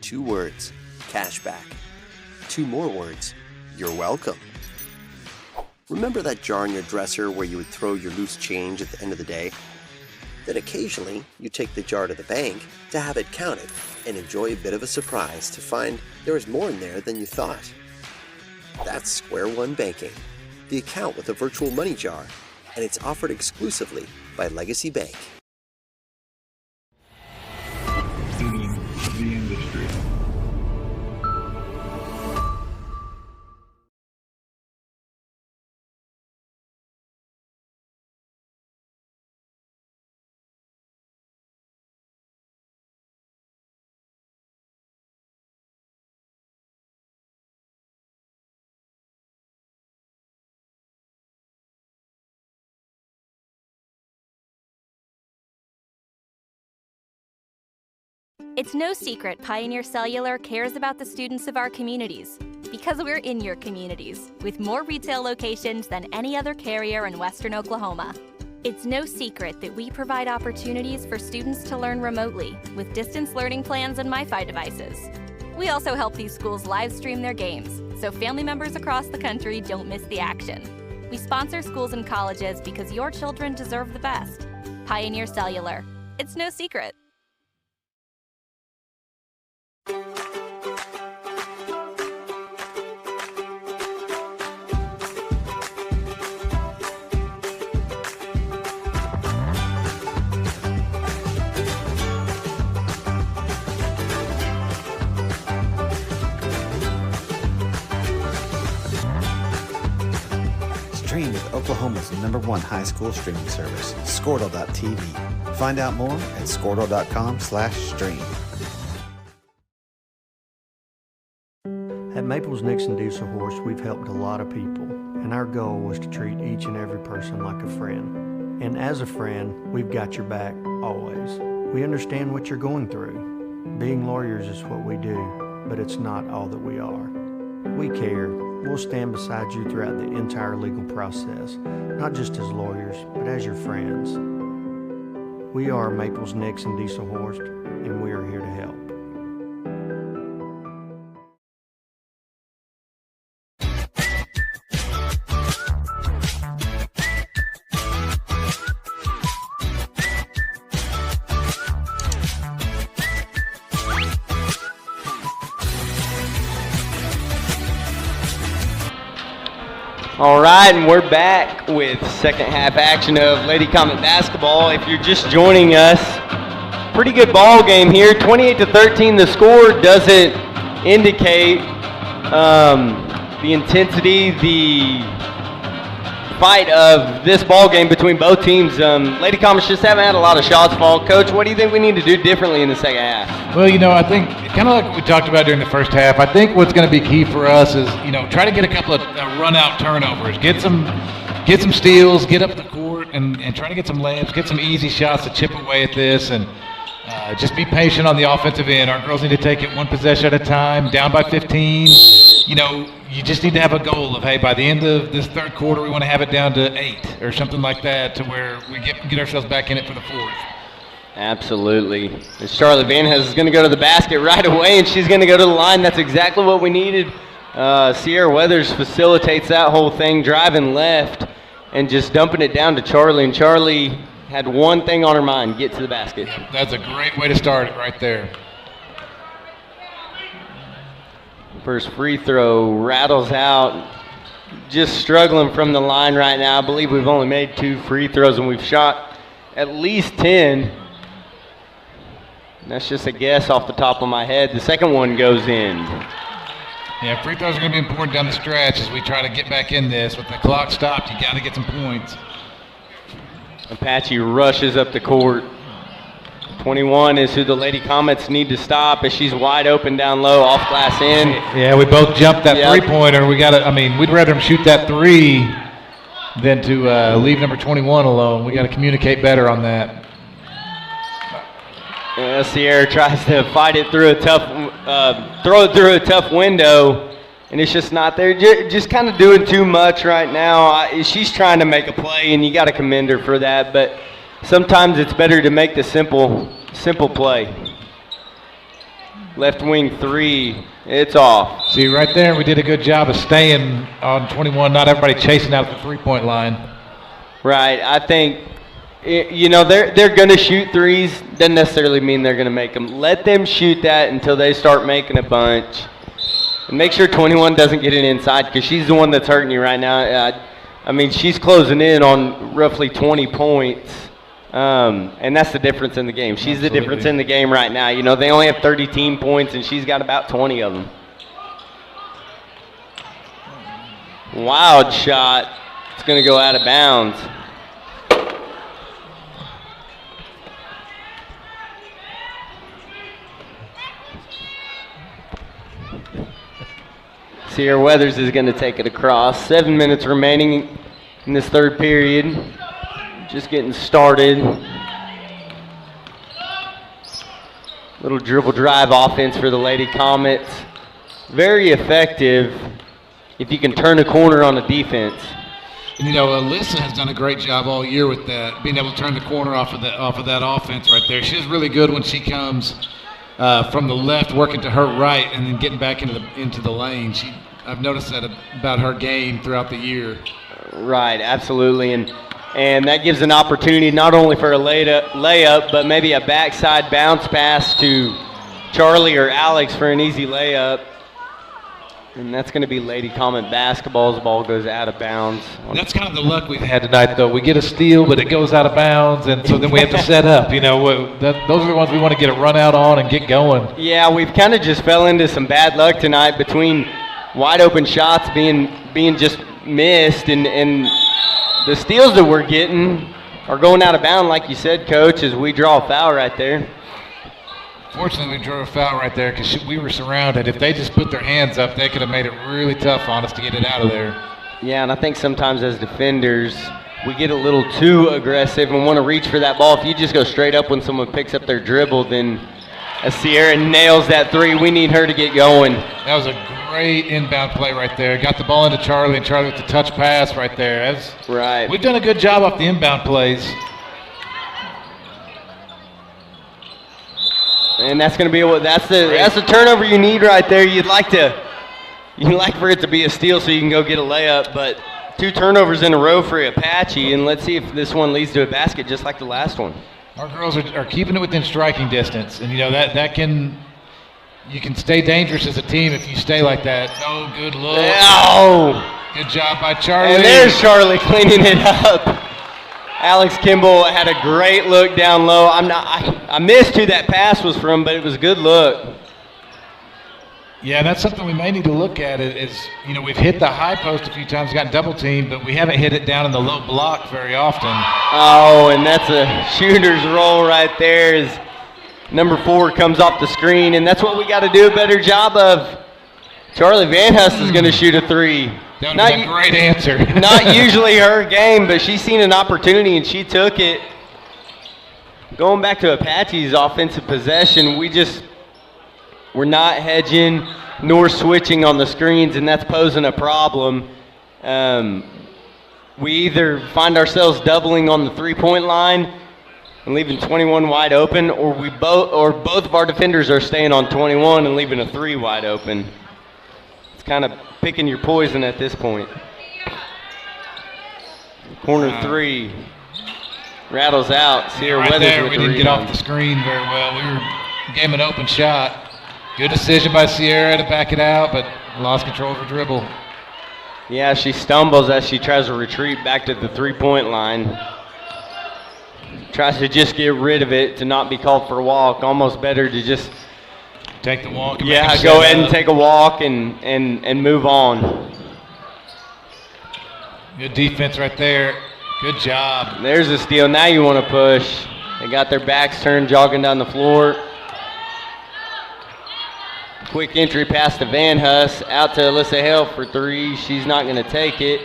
2 words, cashback. 2 more words, you're welcome. Remember that jar in your dresser where you would throw your loose change at the end of the day? Then occasionally, you take the jar to the bank to have it counted and enjoy a bit of a surprise to find there is more in there than you thought. That's Square One Banking, the account with a virtual money jar, and it's offered exclusively by Legacy Bank. Feeding the industry. It's no secret Pioneer Cellular cares about the students of our communities because we're in your communities with more retail locations than any other carrier in Western Oklahoma. It's no secret that we provide opportunities for students to learn remotely with distance learning plans and MiFi devices. We also help these schools live stream their games so family members across the country don't miss the action. We sponsor schools and colleges because your children deserve the best. Pioneer Cellular. It's no secret. Stream with Oklahoma's #1 high school streaming service, Squirtle.tv. Find out more at squirtle.com/stream. At Maples Nixon Diesel Horse, we've helped a lot of people, and our goal was to treat each and every person like a friend. And as a friend, we've got your back always. We understand what you're going through. Being lawyers is what we do, but it's not all that we are. We care. We'll stand beside you throughout the entire legal process, not just as lawyers, but as your friends. We are Maples Nixon Diesel Horse, and we are here to help. All right, and we're back with second half action of Lady Comet basketball. If you're just joining us, pretty good ball game here. 28-13. The score doesn't indicate the intensity, the fight of this ball game between both teams. Lady Comets just haven't had a lot of shots fall. Coach, what do you think we need to do differently in the second half? Well, I think kind of like what we talked about during the first half, I think what's going to be key for us is, try to get a couple of run-out turnovers, get some steals, get up the court, and try to get some layups, get some easy shots to chip away at this, and just be patient on the offensive end. Our girls need to take it one possession at a time, down by 15. You just need to have a goal of, hey, by the end of this third quarter, we want to have it down to 8 or something like that, to where we get ourselves back in it for the fourth. Absolutely. And Charlotte Van Hes is going to go to the basket right away, and she's going to go to the line. That's exactly what we needed. Sierra Weathers facilitates that whole thing, driving left and just dumping it down to Charlie. And Charlie had one thing on her mind, get to the basket. That's a great way to start it right there. First free throw rattles out. Just struggling from the line right now. I believe we've only made 2 free throws, and we've shot at least 10. That's just a guess off the top of my head. The second one goes in. Yeah, free throws are going to be important down the stretch as we try to get back in this. With the clock stopped, you got to get some points. Apache rushes up the court. 21 is who the Lady Comets need to stop as she's wide open down low, off glass in. Yeah, we both jumped that three-pointer. We'd rather them shoot that three than to leave number 21 alone. We got to communicate better on that. Yeah, Sierra tries to fight it through a tough, throw it through a tough window, and it's just not there. Just kind of doing too much right now. She's trying to make a play, and you got to commend her for that. But sometimes it's better to make the simple play. Left wing three, it's off. See, right there, we did a good job of staying on 21, not everybody chasing out the three-point line. Right, I think, they're going to shoot threes. Doesn't necessarily mean they're going to make them. Let them shoot that until they start making a bunch. And make sure 21 doesn't get it inside because she's the one that's hurting you right now. She's closing in on roughly 20 points. And that's the difference in the game. She's the difference in the game right now. They only have 30 team points, and she's got about 20 of them. Wild shot. It's going to go out of bounds. Sierra Weathers is going to take it across. 7 minutes remaining in this third period. Just getting started. Little dribble drive offense for the Lady Comets. Very effective if you can turn a corner on a defense. And Alyssa has done a great job all year with that, being able to turn the corner off of that offense right there. She's really good when she comes from the left, working to her right, and then getting back into the lane. I've noticed that about her game throughout the year. Right, absolutely, and that gives an opportunity not only for a layup, but maybe a backside bounce pass to Charlie or Alex for an easy layup. And that's going to be Lady Comet basketball. The ball goes out of bounds. That's kind of the luck we've had tonight, though. We get a steal, but it goes out of bounds, and so then we have to set up. Those are the ones we want to get a run out on and get going. Yeah, we've kind of just fell into some bad luck tonight between wide open shots being just missed, and the steals that we're getting are going out of bounds, like you said, Coach, as we draw a foul right there. Fortunately, we drew a foul right there because we were surrounded. If they just put their hands up, they could have made it really tough on us to get it out of there. Yeah, and I think sometimes as defenders, we get a little too aggressive and want to reach for that ball. If you just go straight up when someone picks up their dribble, then as Sierra nails that three, we need her to get going. That was a great inbound play right there. Got the ball into Charlie, and Charlie with the touch pass right there. Right. We've done a good job off the inbound plays. And that's going to be that's the turnover you need right there. You'd like for it to be a steal so you can go get a layup, but 2 turnovers in a row for Apache, and let's see if this one leads to a basket just like the last one. Our girls are keeping it within striking distance, and you can stay dangerous as a team if you stay like that. Oh, good look. Oh. Good job by Charlie. And there's Charlie cleaning it up. Alex Kimball had a great look down low. I missed who that pass was from, but it was a good look. Yeah, that's something we may need to look at. We've hit the high post a few times, gotten double teamed, but we haven't hit it down in the low block very often. Oh, and that's a shooter's roll right there as number 4 comes off the screen, and that's what we got to do a better job of. Charlie Van Hust is going to shoot a 3. That was a great answer. Not usually her game, but she's seen an opportunity and she took it. Going back to Apache's offensive possession, we're not hedging nor switching on the screens, and that's posing a problem. We either find ourselves doubling on the 3-point line and leaving 21 wide open, or both of our defenders are staying on 21 and leaving a 3 wide open. It's kind of picking your poison at this point. Corner 3 rattles out. Sierra right Weathers there, with we the didn't rebound. get off the screen very well. We gave him an open shot. Good decision by Sierra to back it out, but lost control of her dribble. Yeah, she stumbles as she tries to retreat back to the 3-point line. Tries to just get rid of it to not be called for a walk. Almost better to just Take the walk. And Yeah, make him go set ahead and up. take a walk and move on. Good defense right there. Good job. There's a steal. Now you want to push. They got their backs turned, jogging down the floor. Quick entry pass to Van Huss. Out to Alyssa Hale for three. She's not going to take it.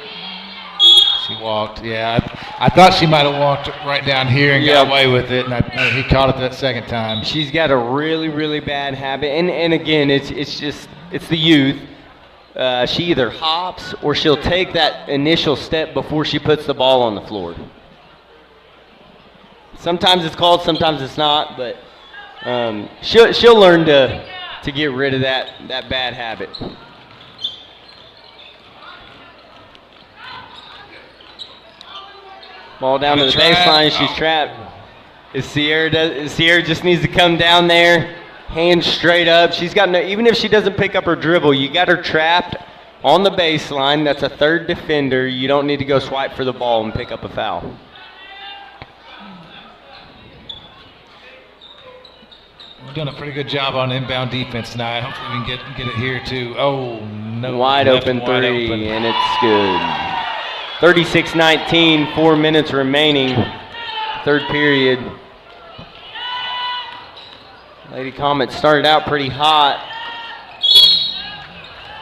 She walked. Yeah, I thought she might have walked right down here and got away with it, and he caught it that second time. She's got a really, really bad habit. And again, it's the youth. She either hops or she'll take that initial step before she puts the ball on the floor. Sometimes it's called, sometimes it's not, but she'll learn to get rid of that bad habit. Ball down to the baseline. She's trapped. Sierra just needs to come down there, hands straight up. She's got no, even if she doesn't pick up her dribble, you got her trapped on the baseline. That's a third defender. You don't need to go swipe for the ball and pick up a foul. We're doing a pretty good job on inbound defense tonight. Hopefully we can get it here too. Oh, no. Wide open three, and it's good. 36-19, 4 minutes remaining, third period. Lady Comets started out pretty hot,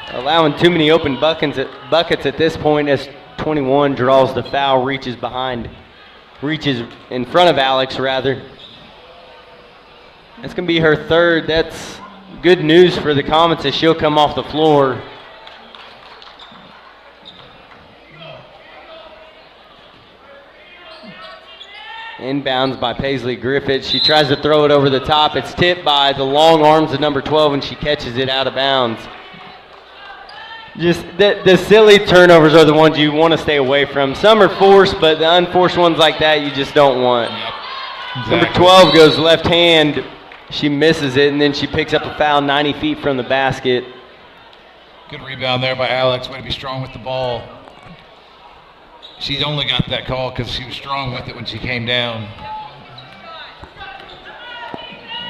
allowing too many open buckets at this point as 21 draws the foul, reaches in front of Alex rather. That's going to be her third. That's good news for the Comets as she'll come off the floor. Inbounds by Paisley Griffith. She tries to throw it over the top. It's tipped by the long arms of number 12, and she catches it out of bounds. Just the silly turnovers are the ones you want to stay away from. Some are forced, but the unforced ones like that you just don't want. Exactly. Number 12 goes left hand. She misses it, and then she picks up a foul 90 feet from the basket. Good rebound there by Alex. Way to be strong with the ball. She's only got that call because she was strong with it when she came down.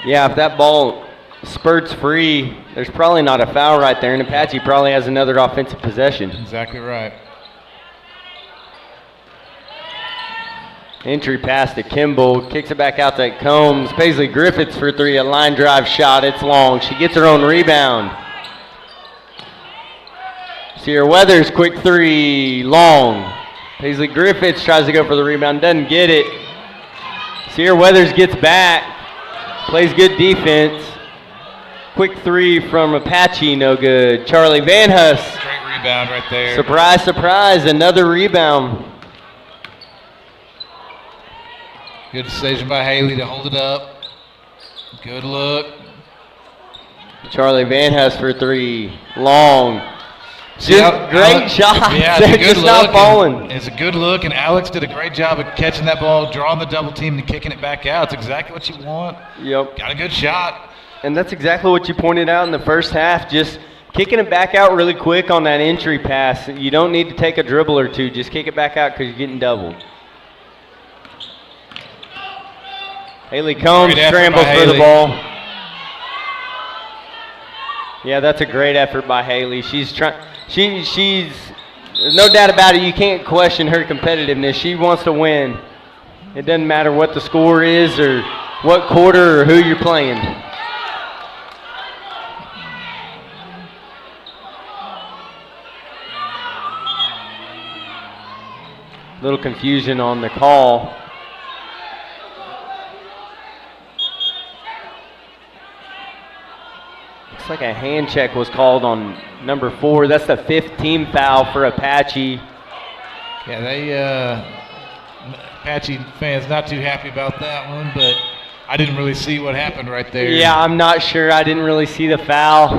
Yeah, if that ball spurts free, there's probably not a foul right there, and Apache probably has another offensive possession. Exactly right. Entry pass to Kimball, kicks it back out to Combs. Paisley Griffiths for three, a line drive shot. It's long. She gets her own rebound. Sierra Weathers, quick three, long. Paisley Griffiths tries to go for the rebound, doesn't get it. Sierra Weathers gets back, plays good defense. Quick three from Apache, no good. Charlie Van Huss. Great rebound right there. Surprise, surprise, another rebound. Good decision by Haley to hold it up. Good look. Charlie Van Huss for three, long. Great shot. Yeah, They're just not falling. It's a good look, and Alex did a great job of catching that ball, drawing the double team, and kicking it back out. It's exactly what you want. Yep. Got a good shot. And that's exactly what you pointed out in the first half, just kicking it back out really quick on that entry pass. You don't need to take a dribble or two. Just kick it back out because you're getting doubled. Haley Combs scrambles for the ball. Yeah, that's a great effort by Haley. She's trying. She's there's no doubt about it. You can't question her competitiveness. She wants to win. It doesn't matter what the score is or what quarter or who you're playing. Little confusion on the call. Looks like a hand check was called on number 4. That's the 5th team foul for Apache. Yeah, Apache fans not too happy about that one, but I didn't really see what happened right there. Yeah, I'm not sure. I didn't really see the foul.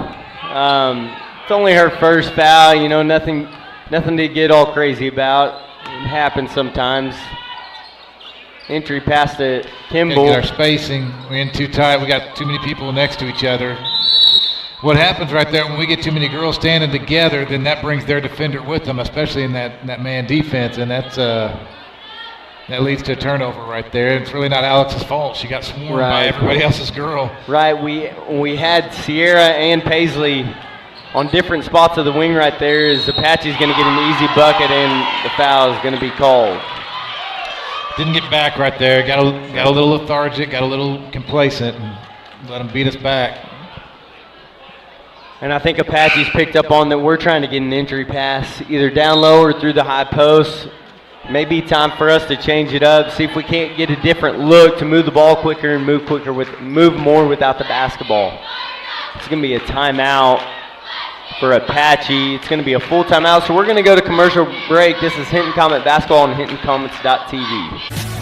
It's only her first foul. You know, nothing to get all crazy about. It happens sometimes. Entry pass to Kimball. Get our spacing. We're in too tight. We got too many people next to each other. What happens right there when we get too many girls standing together, then that brings their defender with them, especially in that man defense, and that's That leads to a turnover right there. It's really not Alex's fault. She got swarmed by everybody else's girl. Right. We had Sierra and Paisley on different spots of the wing right there. As Apache's going to get an easy bucket, and the foul is going to be called. Didn't get back right there. Got a little lethargic, got a little complacent, and let them beat us back. And I think Apache's picked up on that we're trying to get an entry pass either down low or through the high post. Maybe time for us to change it up, see if we can't get a different look to move the ball quicker and move more without the basketball. It's going to be a timeout for Apache. It's going to be a full timeout, so we're going to go to commercial break. This is Hinton Comet Basketball on HintonComets.tv.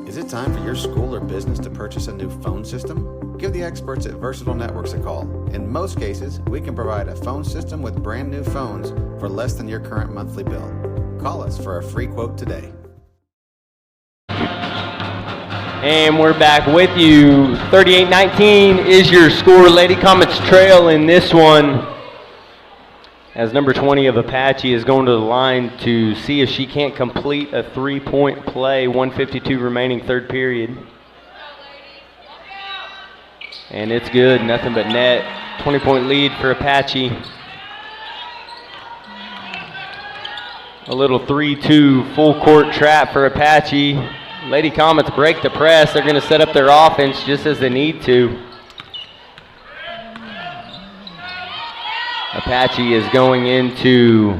Is it time for your school or business to purchase a new phone system? Give the experts at Versatile Networks a call. In most cases, we can provide a phone system with brand new phones for less than your current monthly bill. Call us for a free quote today. And we're back with you. 38-19 is your score. Lady Comets trail in this one, as number 20 of Apache is going to the line to see if she can't complete a three-point play. 1:52 remaining, third period. And it's good, nothing but net. 20-point lead for Apache. A little 3-2 full court trap for Apache. Lady Comets break the press. They're going to set up their offense just as they need to. Apache is going into,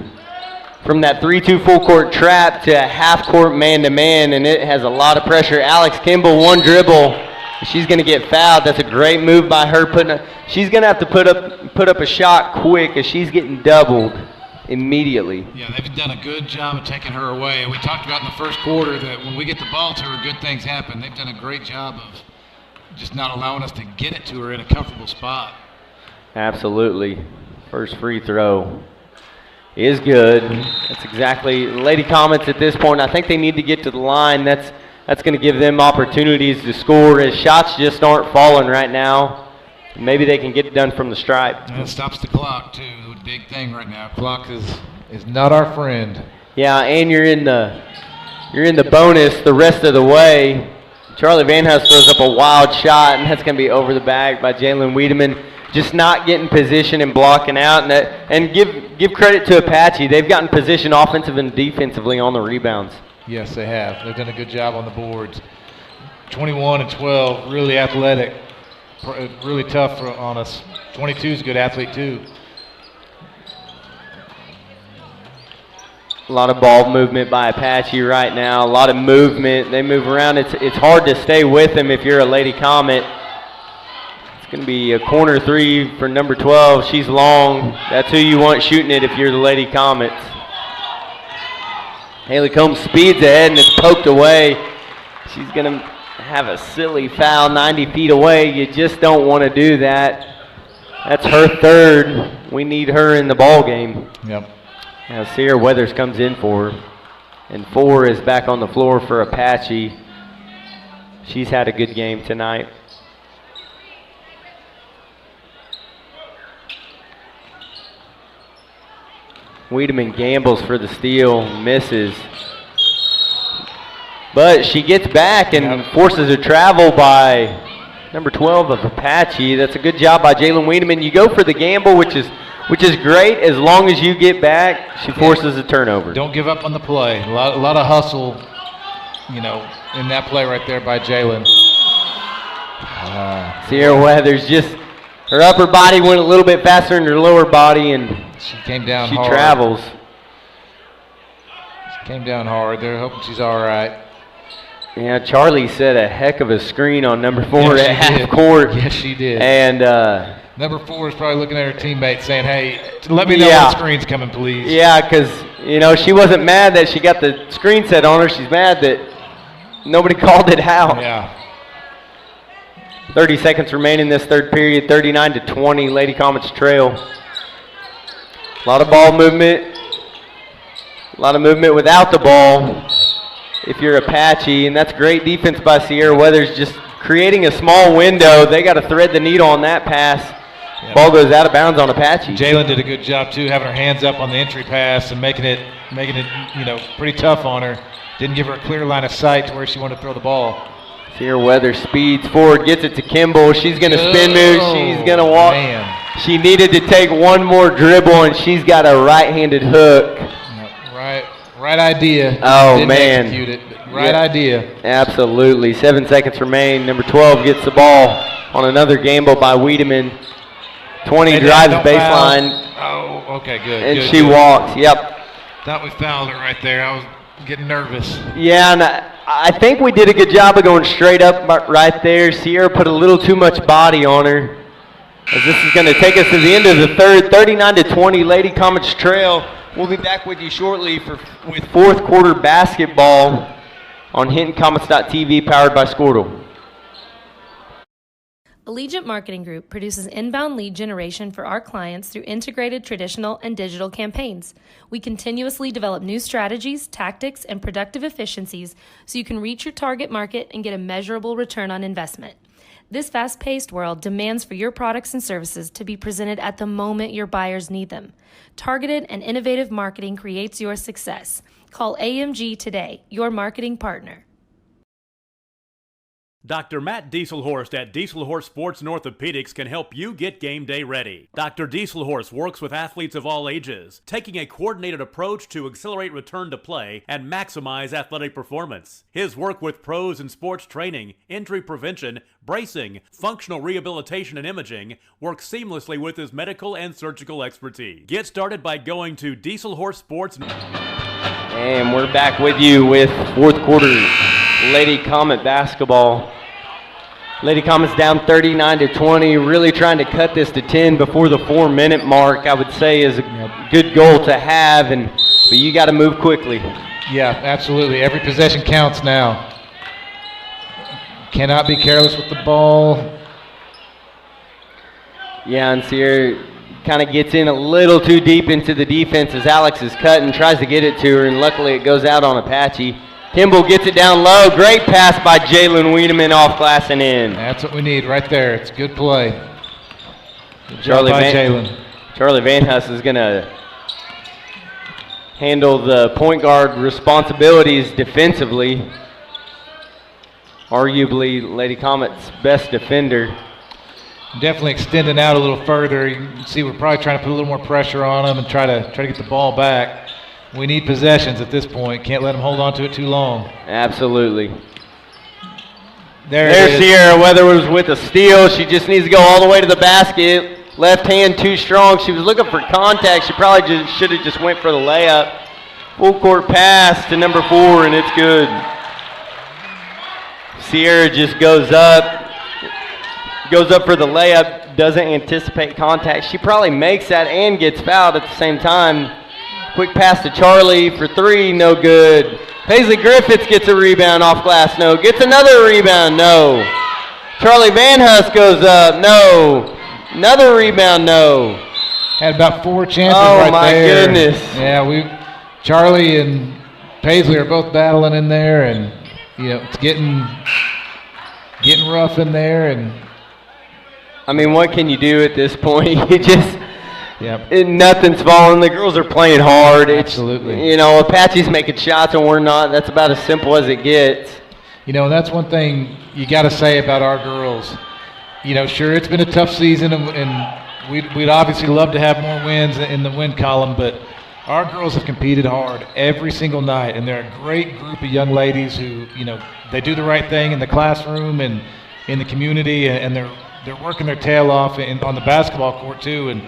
from that 3-2 full court trap to a half court man-to-man, and it has a lot of pressure. Alex Kimball, one dribble. She's going to get fouled. That's a great move by her. She's going to have to put up a shot quick as she's getting doubled immediately. Yeah, they've done a good job of taking her away. And we talked about in the first quarter that when we get the ball to her, good things happen. They've done a great job of just not allowing us to get it to her in a comfortable spot. Absolutely. First free throw is good. That's exactly Lady Comets at this point. I think they need to get to the line. That's going to give them opportunities to score as shots just aren't falling right now. Maybe they can get it done from the stripe. And it stops the clock too. The big thing right now. Clock is not our friend. Yeah, and you're in the bonus the rest of the way. Charlie Van House throws up a wild shot, and that's going to be over the bag by Jalen Wiedemann. Just not getting position and blocking out, and give credit to Apache. They've gotten position offensive and defensively on the rebounds. Yes, they have. They've done a good job on the boards. 21 and 12, really athletic, really tough on us. 22 is a good athlete too. A lot of ball movement by Apache right now. A lot of movement. They move around. It's hard to stay with them if you're a Lady Comet. It's going to be a corner three for number 12. She's long. That's who you want shooting it if you're the Lady Comets. Haley Combs speeds ahead and it's poked away. She's going to have a silly foul 90 feet away. You just don't want to do that. That's her third. We need her in the ball game. Yep. Now Sierra Weathers comes in for her. And 4 is back on the floor for Apache. She's had a good game tonight. Wiedemann gambles for the steal, misses. But she gets back and forces a travel by number 12 of Apache. That's a good job by Jalen Wiedemann. You go for the gamble, which is great as long as you get back. She forces a turnover. Don't give up on the play. A lot of hustle, in that play right there by Jalen. Sierra Weathers her upper body went a little bit faster than her lower body, and she came down she hard. Travels. She came down hard. They're hoping she's all right. Yeah, Charlie set a heck of a screen on number 4 at half court. Yes, she did. And Number 4 is probably looking at her teammate saying, hey, let me know when the screen's coming, please. Yeah, because, she wasn't mad that she got the screen set on her. She's mad that nobody called it out. Yeah. 30 seconds remain in this third period, 39-20, Lady Comets trail. A lot of ball movement. A lot of movement without the ball if you're Apache, and that's great defense by Sierra Weathers, just creating a small window. They got to thread the needle on that pass. Yep. Ball goes out of bounds on Apache. Jalen did a good job too, having her hands up on the entry pass and making it pretty tough on her. Didn't give her a clear line of sight to where she wanted to throw the ball. Sierra Weathers speeds forward, gets it to Kimball. She's going to spin move. She's going to walk. Man. She needed to take one more dribble, and she's got a right-handed hook. Right idea. Oh, Didn't man. Execute it, but right idea. Absolutely. 7 seconds remain. Number 12 gets the ball on another gamble by Wiedemann. 20 drives baseline. Foul. Oh, okay, good. And good, she walks. Yep. Thought we fouled her right there. I was getting nervous. Yeah, and I think we did a good job of going straight up right there. Sierra put a little too much body on her. As this is going to take us to the end of the third, 39-20, Lady Comets trail. We'll be back with you shortly with fourth quarter basketball on HintonComets.tv, powered by Squirtle. Allegiant Marketing Group produces inbound lead generation for our clients through integrated traditional and digital campaigns. We continuously develop new strategies, tactics, and productive efficiencies so you can reach your target market and get a measurable return on investment. This fast-paced world demands for your products and services to be presented at the moment your buyers need them. Targeted and innovative marketing creates your success. Call AMG today, your marketing partner. Dr. Matt Dieselhorst at Dieselhorst Sports and Orthopedics can help you get game day ready. Dr. Dieselhorst works with athletes of all ages, taking a coordinated approach to accelerate return to play and maximize athletic performance. His work with pros in sports training, injury prevention, bracing, functional rehabilitation, and imaging works seamlessly with his medical and surgical expertise. Get started by going to Dieselhorst Sports. And we're back with you with fourth quarter Lady Comet basketball. Lady Comets down 39-20, really trying to cut this to 10 before the 4-minute mark, I would say is a good goal to have, but you got to move quickly. Yeah, absolutely. Every possession counts now. Cannot be careless with the ball. Yeah, and Sierra kind of gets in a little too deep into the defense as Alex is cut and tries to get it to her, and luckily it goes out on Apache. Kimball gets it down low. Great pass by Jalen Wiedemann off glass and in. That's what we need right there. It's good play. Good Charlie job by Jalen. Charlie Van Huss is going to handle the point guard responsibilities defensively. Arguably Lady Comet's best defender. Definitely extending out a little further. You can see we're probably trying to put a little more pressure on them and try to get the ball back. We need possessions at this point. Can't let them hold on to it too long. Absolutely. There's Sierra Weathers with a steal. She just needs to go all the way to the basket. Left hand too strong. She was looking for contact. She probably should have just went for the layup. Full court pass to number 4, and it's good. Sierra just goes up for the layup, doesn't anticipate contact. She probably makes that and gets fouled at the same time. Quick pass to Charlie for 3, no good. Paisley Griffiths gets a rebound off glass, no. Gets another rebound, no. Charlie Van Huss goes up, no. Another rebound, no. Had about 4 chances right there. Oh, my goodness. Yeah, Charlie and Paisley are both battling in there, and, it's getting rough in there. And I mean, what can you do at this point? You just... Yep. Nothing's falling. The girls are playing hard. Absolutely. Apache's making shots and we're not. That's about as simple as it gets. That's one thing you got to say about our girls. Sure, it's been a tough season, and we'd obviously love to have more wins in the win column, but our girls have competed hard every single night, and they're a great group of young ladies who, they do the right thing in the classroom and in the community, and they're working their tail off on the basketball court too, and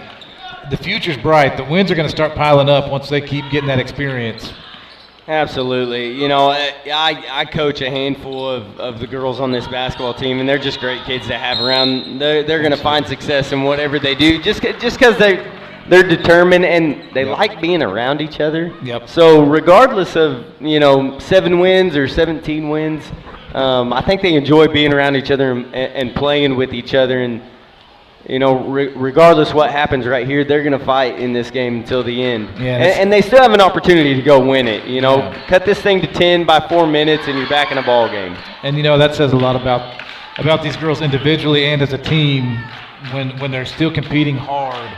the future's bright. The wins are going to start piling up once they keep getting that experience. Absolutely. You know, I coach a handful of the girls on this basketball team, and they're just great kids to have around. They're going to find success in whatever they do, just because they're determined and they like being around each other. Yep. So regardless of 7 wins or 17 wins, I think they enjoy being around each other and playing with each other. And regardless what happens right here, they're going to fight in this game until the end. Yeah, and they still have an opportunity to go win it. Cut this thing to 10 by 4 minutes, and you're back in a ball game. And that says a lot about these girls individually and as a team when they're still competing hard.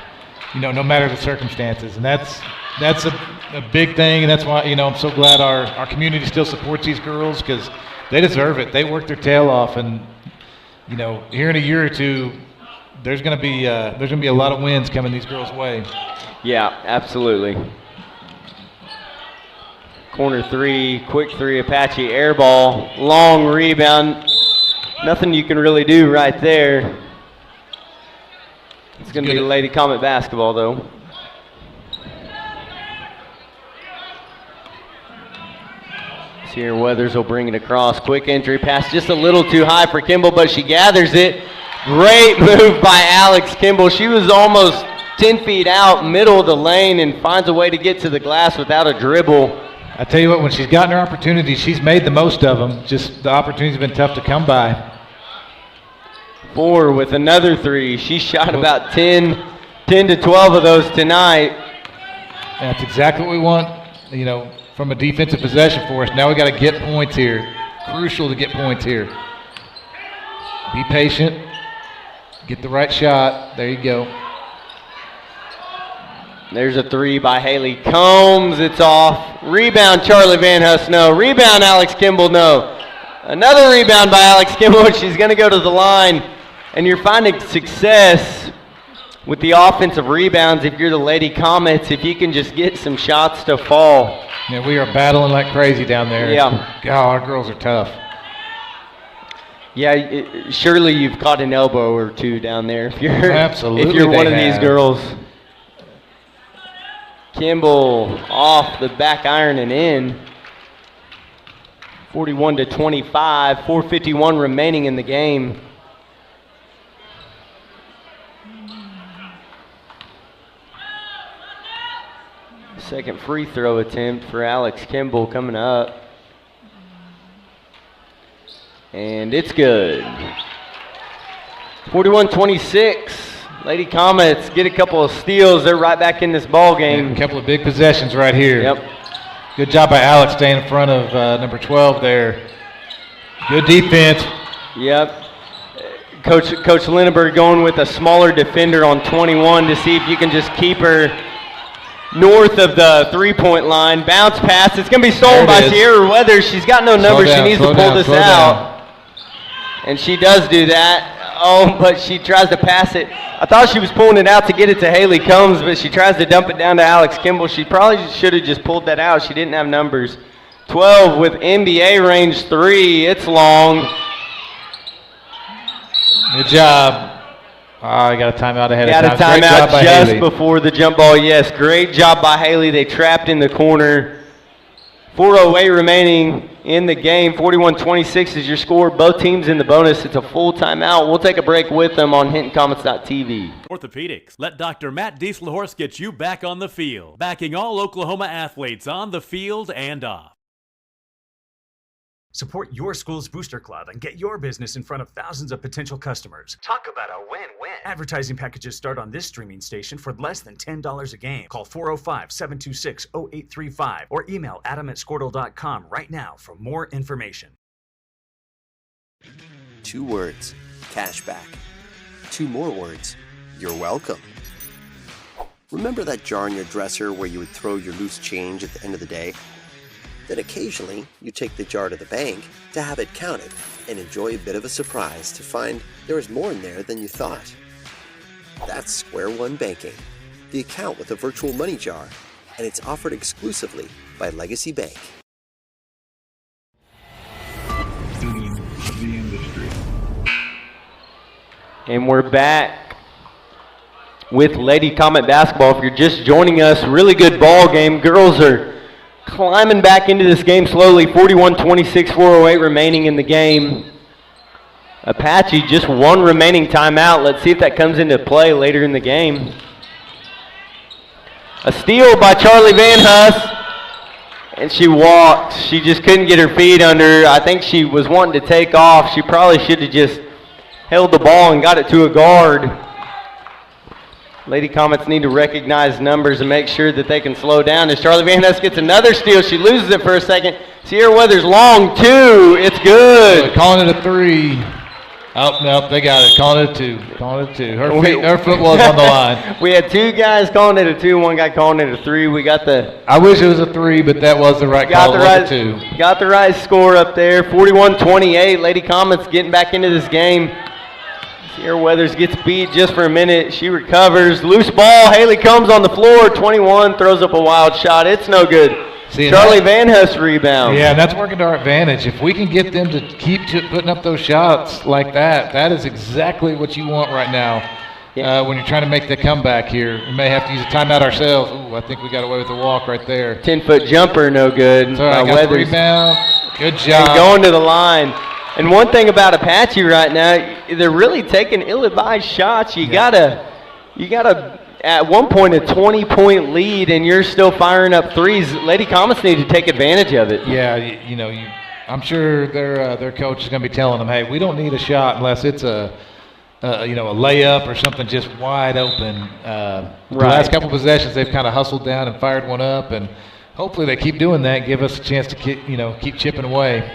No matter the circumstances, and that's a big thing, and that's why I'm so glad our community still supports these girls, because they deserve it. They work their tail off, and here in a year or two, there's going to be a lot of wins coming these girls' way. Yeah, absolutely. Corner 3, quick 3, Apache air ball, long rebound. Nothing you can really do right there. It's going to be Lady Comet basketball, though. Here, Weathers will bring it across. Quick entry pass, just a little too high for Kimball, but she gathers it. Great move by Alex Kimball. She was almost 10 feet out, middle of the lane, and finds a way to get to the glass without a dribble. I tell you what, when she's gotten her opportunities, she's made the most of them. Just the opportunities have been tough to come by. 4 with another 3. She shot about 10 to 12 of those tonight. That's exactly what we want, from a defensive possession for us. Now we got to get points here. Crucial to get points here. Be patient. Get the right shot. There you go. There's a 3 by Haley Combs. It's off. Rebound, Charlie Van Huss, no. Rebound, Alex Kimball, no. Another rebound by Alex Kimball. She's going to go to the line. And you're finding success with the offensive rebounds if you're the Lady Comets, if you can just get some shots to fall. Yeah, we are battling like crazy down there. Yeah. God, our girls are tough. Yeah, surely you've caught an elbow or two down there if you're Absolutely if you're one of have. these girls. Kimball off the back iron and in. 41 to 25, 4:51 remaining in the game. Second free throw attempt for Alex Kimball coming up. And it's good. 41-26. Lady Comets get a couple of steals. They're right back in this ball game. Yeah, a couple of big possessions right here. Yep. Good job by Alex staying in front of number 12 there. Good defense. Yep. Coach Lindenberg going with a smaller defender on 21 to see if you can just keep her north of the three-point line. Bounce pass. It's going to be stolen by Sierra Weathers. She's got no numbers. She needs to pull this out. And she does do that. Oh, but she tries to pass it. I thought she was pulling it out to get it to Haley Combs, but she tries to dump it down to Alex Kimball. She probably should have just pulled that out. She didn't have numbers. 12 with NBA range 3. It's long. Good job. I got a timeout ahead of time. Got a timeout just before the jump ball. Yes, great job by Haley. They trapped in the corner. 4:08 remaining in the game. 41-26 is your score. Both teams in the bonus. It's a full timeout. We'll take a break with them on HintonComets.tv. Orthopedics. Let Dr. Matt Dieselhorst get you back on the field. Backing all Oklahoma athletes on the field and off. Support your school's booster club and get your business in front of thousands of potential customers. Talk about a win-win. Advertising packages start on this streaming station for less than $10 a game. Call 405-726-0835 or email adam@squirtle.com right now for more information. 2 words, cashback. 2 more words, you're welcome. Remember that jar in your dresser where you would throw your loose change at the end of the day? Then occasionally, you take the jar to the bank to have it counted and enjoy a bit of a surprise to find there is more in there than you thought. That's Square One Banking, the account with a virtual money jar, and it's offered exclusively by Legacy Bank. Feeding the industry. And we're back with Lady Comet basketball. If you're just joining us, really good ball game. Girls are climbing back into this game slowly. 41-26, 4:08 remaining in the game. Apache just one remaining timeout. Let's see if that comes into play later in the game. A steal by Charlie Van Huss. And she walked. She just couldn't get her feet under. I think she was wanting to take off. She probably should have just held the ball and got it to a guard. Lady Comets need to recognize numbers and make sure that they can slow down. As Charlie Van Huss gets another steal, she loses it for a second. Sierra Weathers long, 2. It's good. Calling it a 3. Oh, no, they got it. Calling it a 2. Calling it a 2. Her foot was on the line. We had 2 guys calling it a 2, 1 guy calling it a 3. We got the... I wish it was a 3, but that was the right call. It was a 2. Got the right score up there. 41-28. Lady Comets getting back into this game. Sierra Weathers gets beat just for a minute. She recovers. Loose ball. Haley Combs on the floor. 21 throws up a wild shot. It's no good. Charlie Van Huss rebound. Yeah, that's working to our advantage. If we can get them to keep putting up those shots like that, that is exactly what you want right now. Yeah. When you're trying to make the comeback here. We may have to use a timeout ourselves. Ooh, I think we got away with the walk right there. 10-foot jumper, no good. So I got the rebound. Good job. And going to the line. And one thing about Apache right now, they're really taking ill-advised shots. You gotta at one point a 20-point lead, and you're still firing up threes. Lady Comets need to take advantage of it. Yeah, I'm sure their coach is going to be telling them, hey, we don't need a shot unless it's a layup or something just wide open. The last couple possessions, they've kind of hustled down and fired one up, and hopefully they keep doing that, give us a chance to keep chipping away.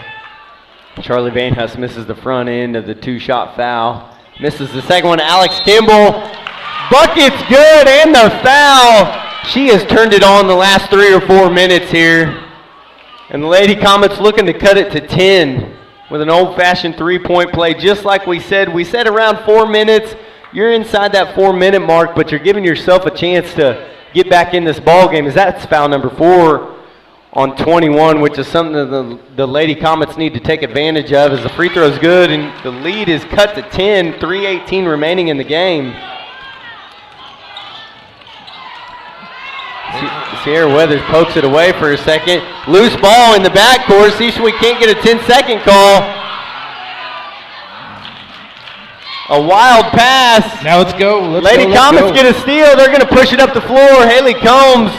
Charlie Van Huss misses the front end of the 2-shot foul. Misses the second one. Alex Kimball. Bucket's good, and the foul. She has turned it on the last 3 or 4 minutes here. And the Lady Comets looking to cut it to 10 with an old-fashioned 3-point play. Just like we said around 4 minutes. You're inside that 4-minute mark, but you're giving yourself a chance to get back in this ball game. As that's foul number 4 on 21, which is something that the Lady Comets need to take advantage of, as the free throw is good, and the lead is cut to 10, 3:18 remaining in the game. Sierra Weathers pokes it away for a second. Loose ball in the backcourt. See if we can't get a 10-second call. A wild pass. Now let's go. Lady Comets get a steal. They're going to push it up the floor. Haley Combs,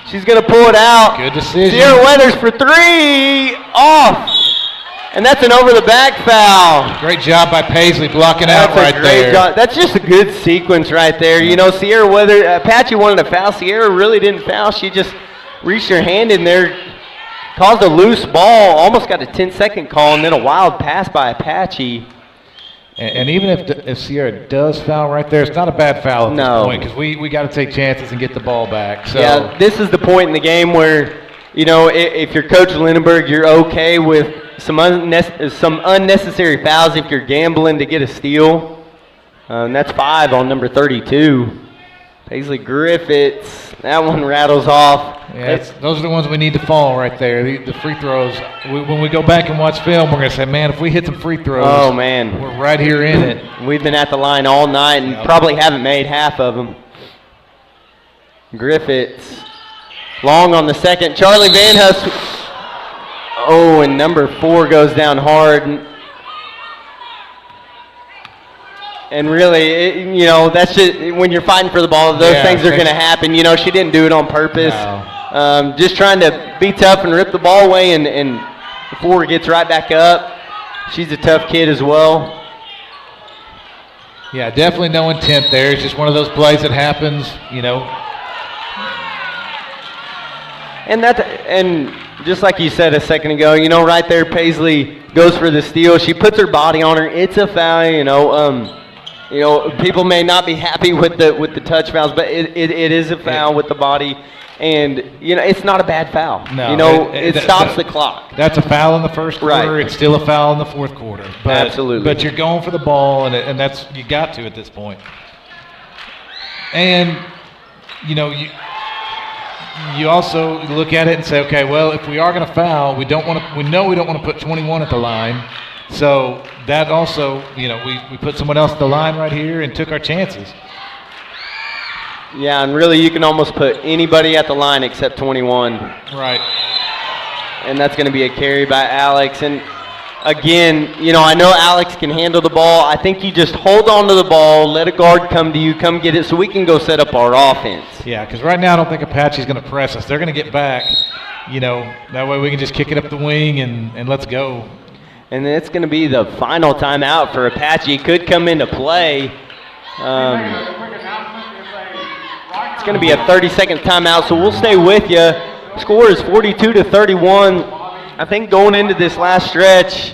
she's going to pull it out. Good decision. Sierra Weathers for 3. Off. And that's an over-the-back foul. Great job by Paisley blocking out right there. Job. That's just a good sequence right there. You know, Sierra Weathers, Apache wanted to foul. Sierra really didn't foul. She just reached her hand in there, caused a loose ball, almost got a 10-second call, and then a wild pass by Apache. And even if Sierra does foul right there, it's not a bad foul at this point, because we got to take chances and get the ball back. So. Yeah, this is the point in the game where, you know, if you're Coach Lindenberg, you're okay with some unnecessary fouls if you're gambling to get a steal. And that's 5 on number 32. Paisley Griffiths, that one rattles off. Yeah, those are the ones we need to fall right there. The free throws. When we go back and watch film, we're going to say, man, if we hit some free throws, we're right here in it. We've been at the line all night and probably haven't made half of them. Griffiths, long on the second. Charlie Van Huss. Oh, and number 4 goes down hard. And really, that's just when you're fighting for the ball, those things are going to happen. You know, she didn't do it on purpose. No. Just trying to be tough and rip the ball away, and the 4 gets right back up. She's a tough kid as well. Yeah, definitely no intent there. It's just one of those plays that happens, And just like you said a second ago, right there, Paisley goes for the steal. She puts her body on her. It's a foul, people may not be happy with the touch fouls, but it is a foul with the body. And, it's not a bad foul. No, it stops the clock. That's a foul in the first quarter. It's still a foul in the fourth quarter. Absolutely. But you're going for the ball, and that's you got to at this point. And, you also look at it and say, okay, well, if we are going to foul, we know we don't want to put 21 at the line. So that also, we put someone else at the line right here and took our chances. Yeah, and really you can almost put anybody at the line except 21. Right. and that's going to be a carry by Alex. And again, you know, I know Alex can handle the ball. I think you just hold on to the ball, let a guard come to you, come get it, so we can go set up our offense. Yeah, because right now I don't think Apache's going to press us. They're going to get back, you know, that way we can just kick it up the wing and let's go. And it's going to be the final timeout for Apache. Could come into play. It's going to be a 30-second timeout, so we'll stay with you. Score is 42-31. I think going into this last stretch,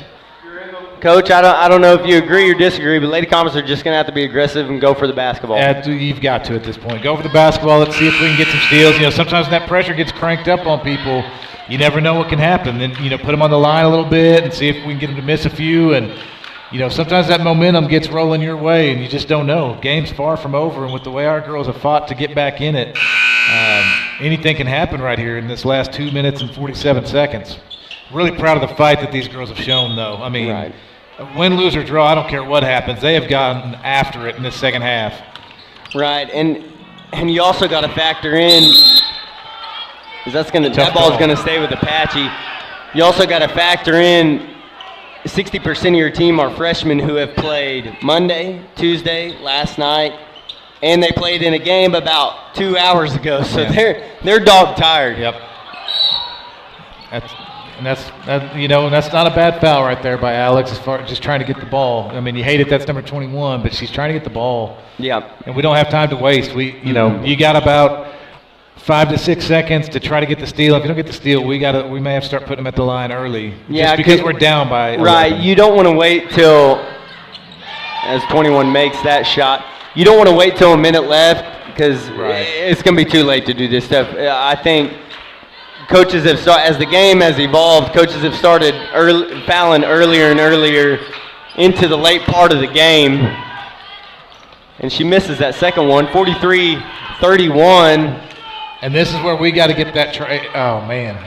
Coach, I don't know if you agree or disagree, but Lady Comets are just going to have to be aggressive and go for the basketball. Yeah, you've got to at this point. Go for the basketball. Let's see if we can get some steals. You know, sometimes when that pressure gets cranked up on people, you never know what can happen. Then, you know, put them on the line a little bit and see if we can get them to miss a few. And, you know, sometimes that momentum gets rolling your way, and you just don't know. Game's far from over, and with the way our girls have fought to get back in it, anything can happen right here in this last 2 minutes and 47 seconds. Really proud of the fight that these girls have shown, though. I mean, win, lose, or draw, I don't care what happens. They have gotten after it in this second half. Right, and you also got to factor in, because that ball's going to stay with Apache. You also got to factor in 60% of your team are freshmen who have played Monday, Tuesday, last night, and they played in a game about 2 hours ago. So they're dog tired. Yep. That's not a bad foul right there by Alex as far as just trying to get the ball. I mean, you hate it, that's number 21, but she's trying to get the ball. Yeah. And we don't have time to waste. You got about 5 to 6 seconds to try to get the steal. If you don't get the steal, we may have to start putting them at the line early. Yeah, just because we're down by 11. Right. You don't want to wait till, as 21 makes that shot, you don't want to wait till a minute left because it's going to be too late to do this stuff. I think coaches have as the game has evolved, coaches have started fouling earlier and earlier into the late part of the game. And she misses that second one, 43-31. And this is where we got to get that trade. Oh, man.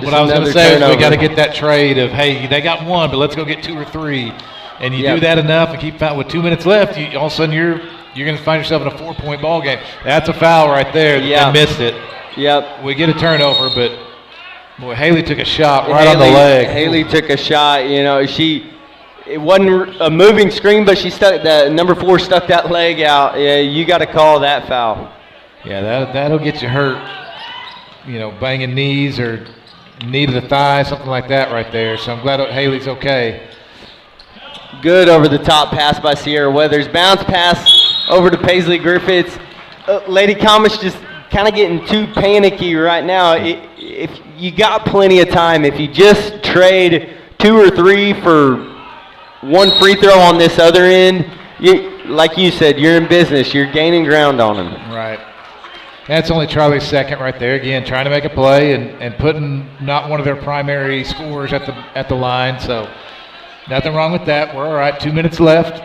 What I was going to say is we got to get that trade of, hey, they got one, but let's go get 2 or 3. And you do that enough and keep with 2 minutes left, all of a sudden you're going to find yourself in a 4-point ball game. That's a foul right there. They missed it. Yep. We get a turnover, but, boy, Haley took a shot right on the leg. Haley took a shot. You know, it wasn't a moving screen, but she stuck that number 4 stuck that leg out. Yeah, you got to call that foul. Yeah, that'll get you hurt. You know, banging knees or knee to the thigh, something like that right there. So I'm glad Haley's okay. Good over-the-top pass by Sierra Weathers. Bounce pass over to Paisley Griffiths. Lady Comets just kind of getting too panicky right now. If you got plenty of time, if you just trade 2 or 3 for 1 free throw on this other end, like you said, you're in business. You're gaining ground on them. Right. That's only Charlie's second right there. Again, trying to make a play and putting not one of their primary scorers at the line. So nothing wrong with that. We're all right. 2 minutes left.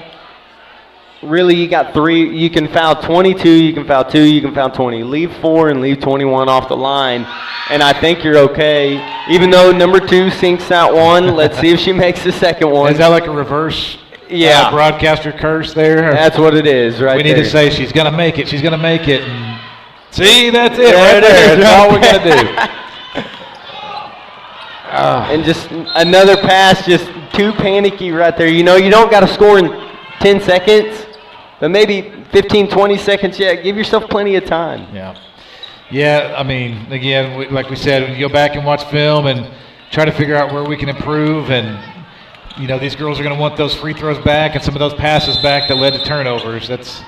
Really, you got 3. You can foul 22, you can foul 2, you can foul 20. Leave 4 and leave 21 off the line, and I think you're okay. Even though number 2 sinks that one, let's see if she makes the second one. Is that like a reverse broadcaster curse there? That's what it is, right? We need there. to say she's going to make it. She's going to make it. And see, that's it right there. That's all we're going to do. And just another pass, just too panicky right there. You know, you don't got to score in 10 seconds. But maybe 15, 20 seconds, give yourself plenty of time. Yeah, I mean, again, like we said, when you go back and watch film and try to figure out where we can improve, and, you know, these girls are going to want those free throws back and some of those passes back that led to turnovers. It's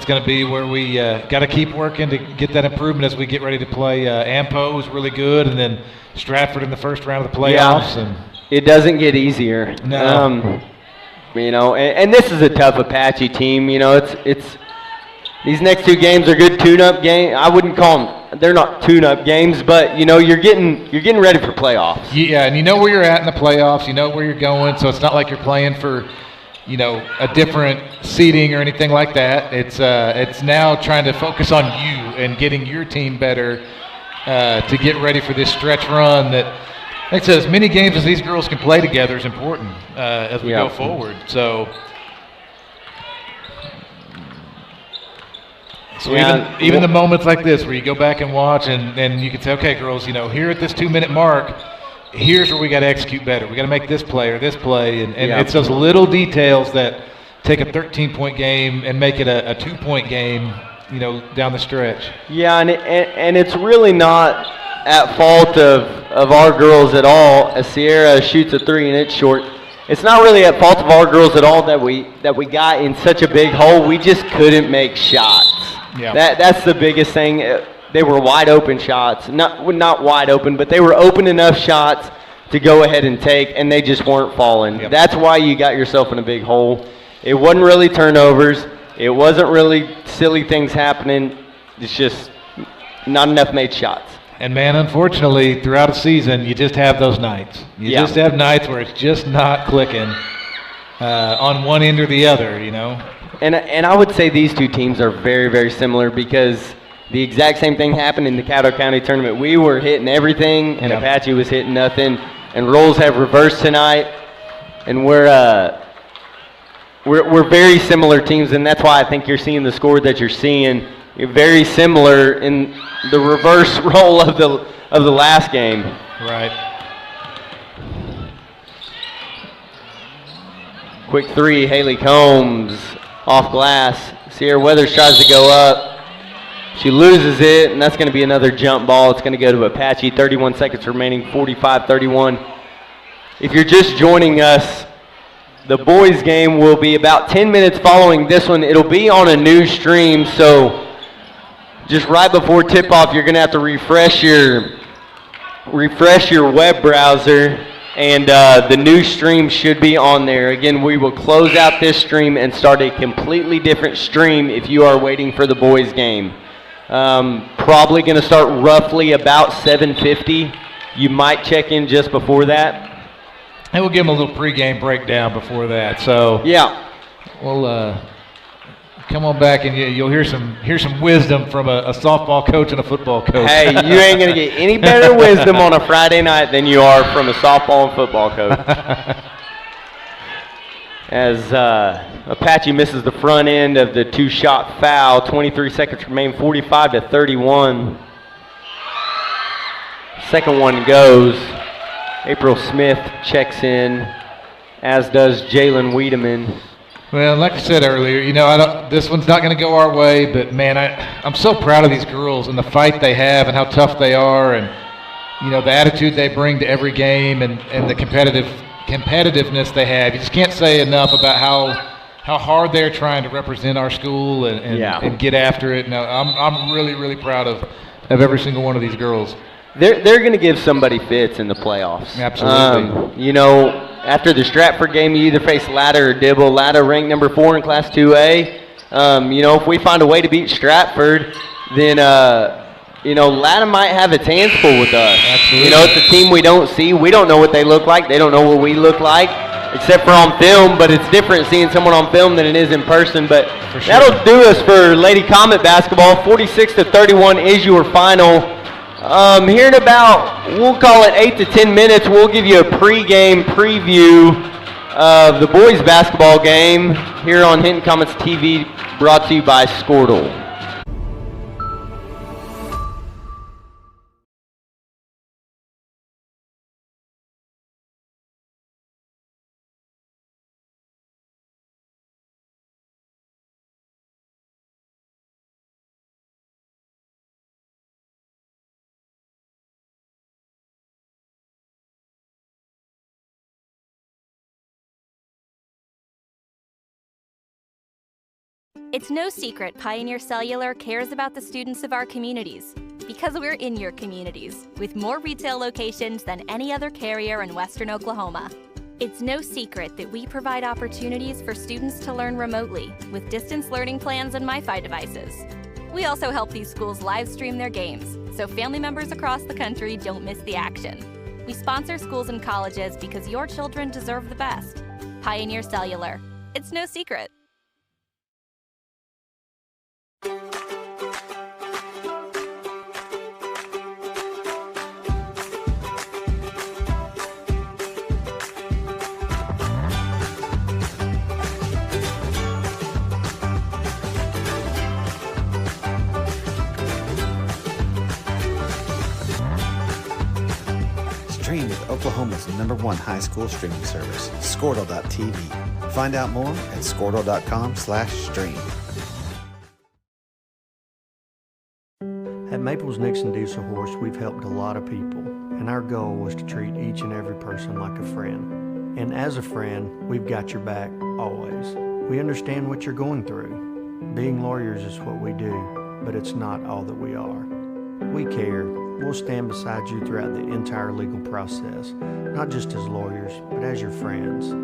going to be where we got to keep working to get that improvement as we get ready to play. Ampo is really good, and then Stratford in the first round of the playoffs. Yeah, it doesn't get easier. No. You know, and this is a tough Apache team. You know, it's these next 2 games are good tune-up games. I wouldn't call them. They're not tune-up games, but you know, you're getting ready for playoffs. Yeah, and you know where you're at in the playoffs. You know where you're going, so it's not like you're playing for, you know, a different seeding or anything like that. It's now trying to focus on you and getting your team better to get ready for this stretch run that. Like I said, as many games as these girls can play together is important as we go forward. So So even the moments like this where you go back and watch and you can say, okay, girls, here at this 2-minute mark, here's where we got to execute better. We got to make this play or this play. And it's those little details that take a 13-point game and make it a 2-point game, down the stretch. Yeah, and it's really not at fault of our girls at all. As Sierra shoots a 3 and it's short, it's not really at fault of our girls at all that we got in such a big hole. We just couldn't make shots. Yeah. That's the biggest thing. They were wide open shots, not wide open, but they were open enough shots to go ahead and take, and they just weren't falling. Yep. That's why you got yourself in a big hole. It wasn't really turnovers. It wasn't really silly things happening. It's just not enough made shots. And, man, unfortunately, throughout a season, you just have those nights. You just have nights where it's just not clicking on one end or the other, And I would say these two teams are very, very similar because the exact same thing happened in the Caddo County tournament. We were hitting everything, and Apache was hitting nothing. And roles have reversed tonight, and we're very similar teams, and that's why I think you're seeing the score that you're seeing. You're very similar in the reverse role of the last game. Right. Quick 3, Haley Combs off glass. Sierra Weathers tries to go up. She loses it, and that's going to be another jump ball. It's going to go to Apache. 31 seconds remaining, 45-31. If you're just joining us, the boys' game will be about 10 minutes following this one. It'll be on a new stream, so just right before tip-off, you're going to have to refresh your web browser, and the new stream should be on there. Again, we will close out this stream and start a completely different stream if you are waiting for the boys' game. Probably going to start roughly about 7:50. You might check in just before that. And we'll give them a little pregame breakdown before that. So yeah, we'll come on back and you'll hear some wisdom from a softball coach and a football coach. Hey, you ain't gonna get any better wisdom on a Friday night than you are from a softball and football coach. As Apache misses the front end of the 2-shot foul, 23 seconds remain, 45-31. Second one goes. April Smith checks in, as does Jalen Wiedemann. Well, like I said earlier, this one's not going to go our way, but, man, I'm so proud of these girls and the fight they have and how tough they are and, the attitude they bring to every game and the competitiveness they have. You just can't say enough about how hard they're trying to represent our school and get after it. No, I'm really, really proud of every single one of these girls. They're going to give somebody fits in the playoffs. Absolutely. After the Stratford game, you either face Latta or Dibble. Latta ranked number 4 in Class 2A. If we find a way to beat Stratford, then, Latta might have its hands full with us. Absolutely. It's a team we don't see. We don't know what they look like. They don't know what we look like, except for on film. But it's different seeing someone on film than it is in person. But that'll do us for Lady Comet basketball. 46-31 is your final. Here in about, we'll call it 8 to 10 minutes, we'll give you a pregame preview of the boys basketball game here on Hinton Comets TV, brought to you by Squirtle. It's no secret Pioneer Cellular cares about the students of our communities because we're in your communities with more retail locations than any other carrier in Western Oklahoma. It's no secret that we provide opportunities for students to learn remotely with distance learning plans and MiFi devices. We also help these schools live stream their games so family members across the country don't miss the action. We sponsor schools and colleges because your children deserve the best. Pioneer Cellular. It's no secret. Oklahoma's #1 high school streaming service, Squirtle.tv. Find out more at squirtle.com/stream. At Maples Nixon Diesel Horse, we've helped a lot of people, and our goal was to treat each and every person like a friend. And as a friend, we've got your back always. We understand what you're going through. Being lawyers is what we do, but it's not all that we are. We care. We'll stand beside you throughout the entire legal process, not just as lawyers, but as your friends.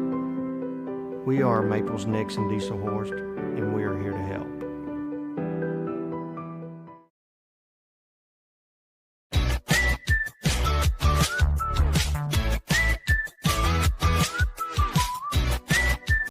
We are Maples Nixon Diesel Horse, and we are here to help.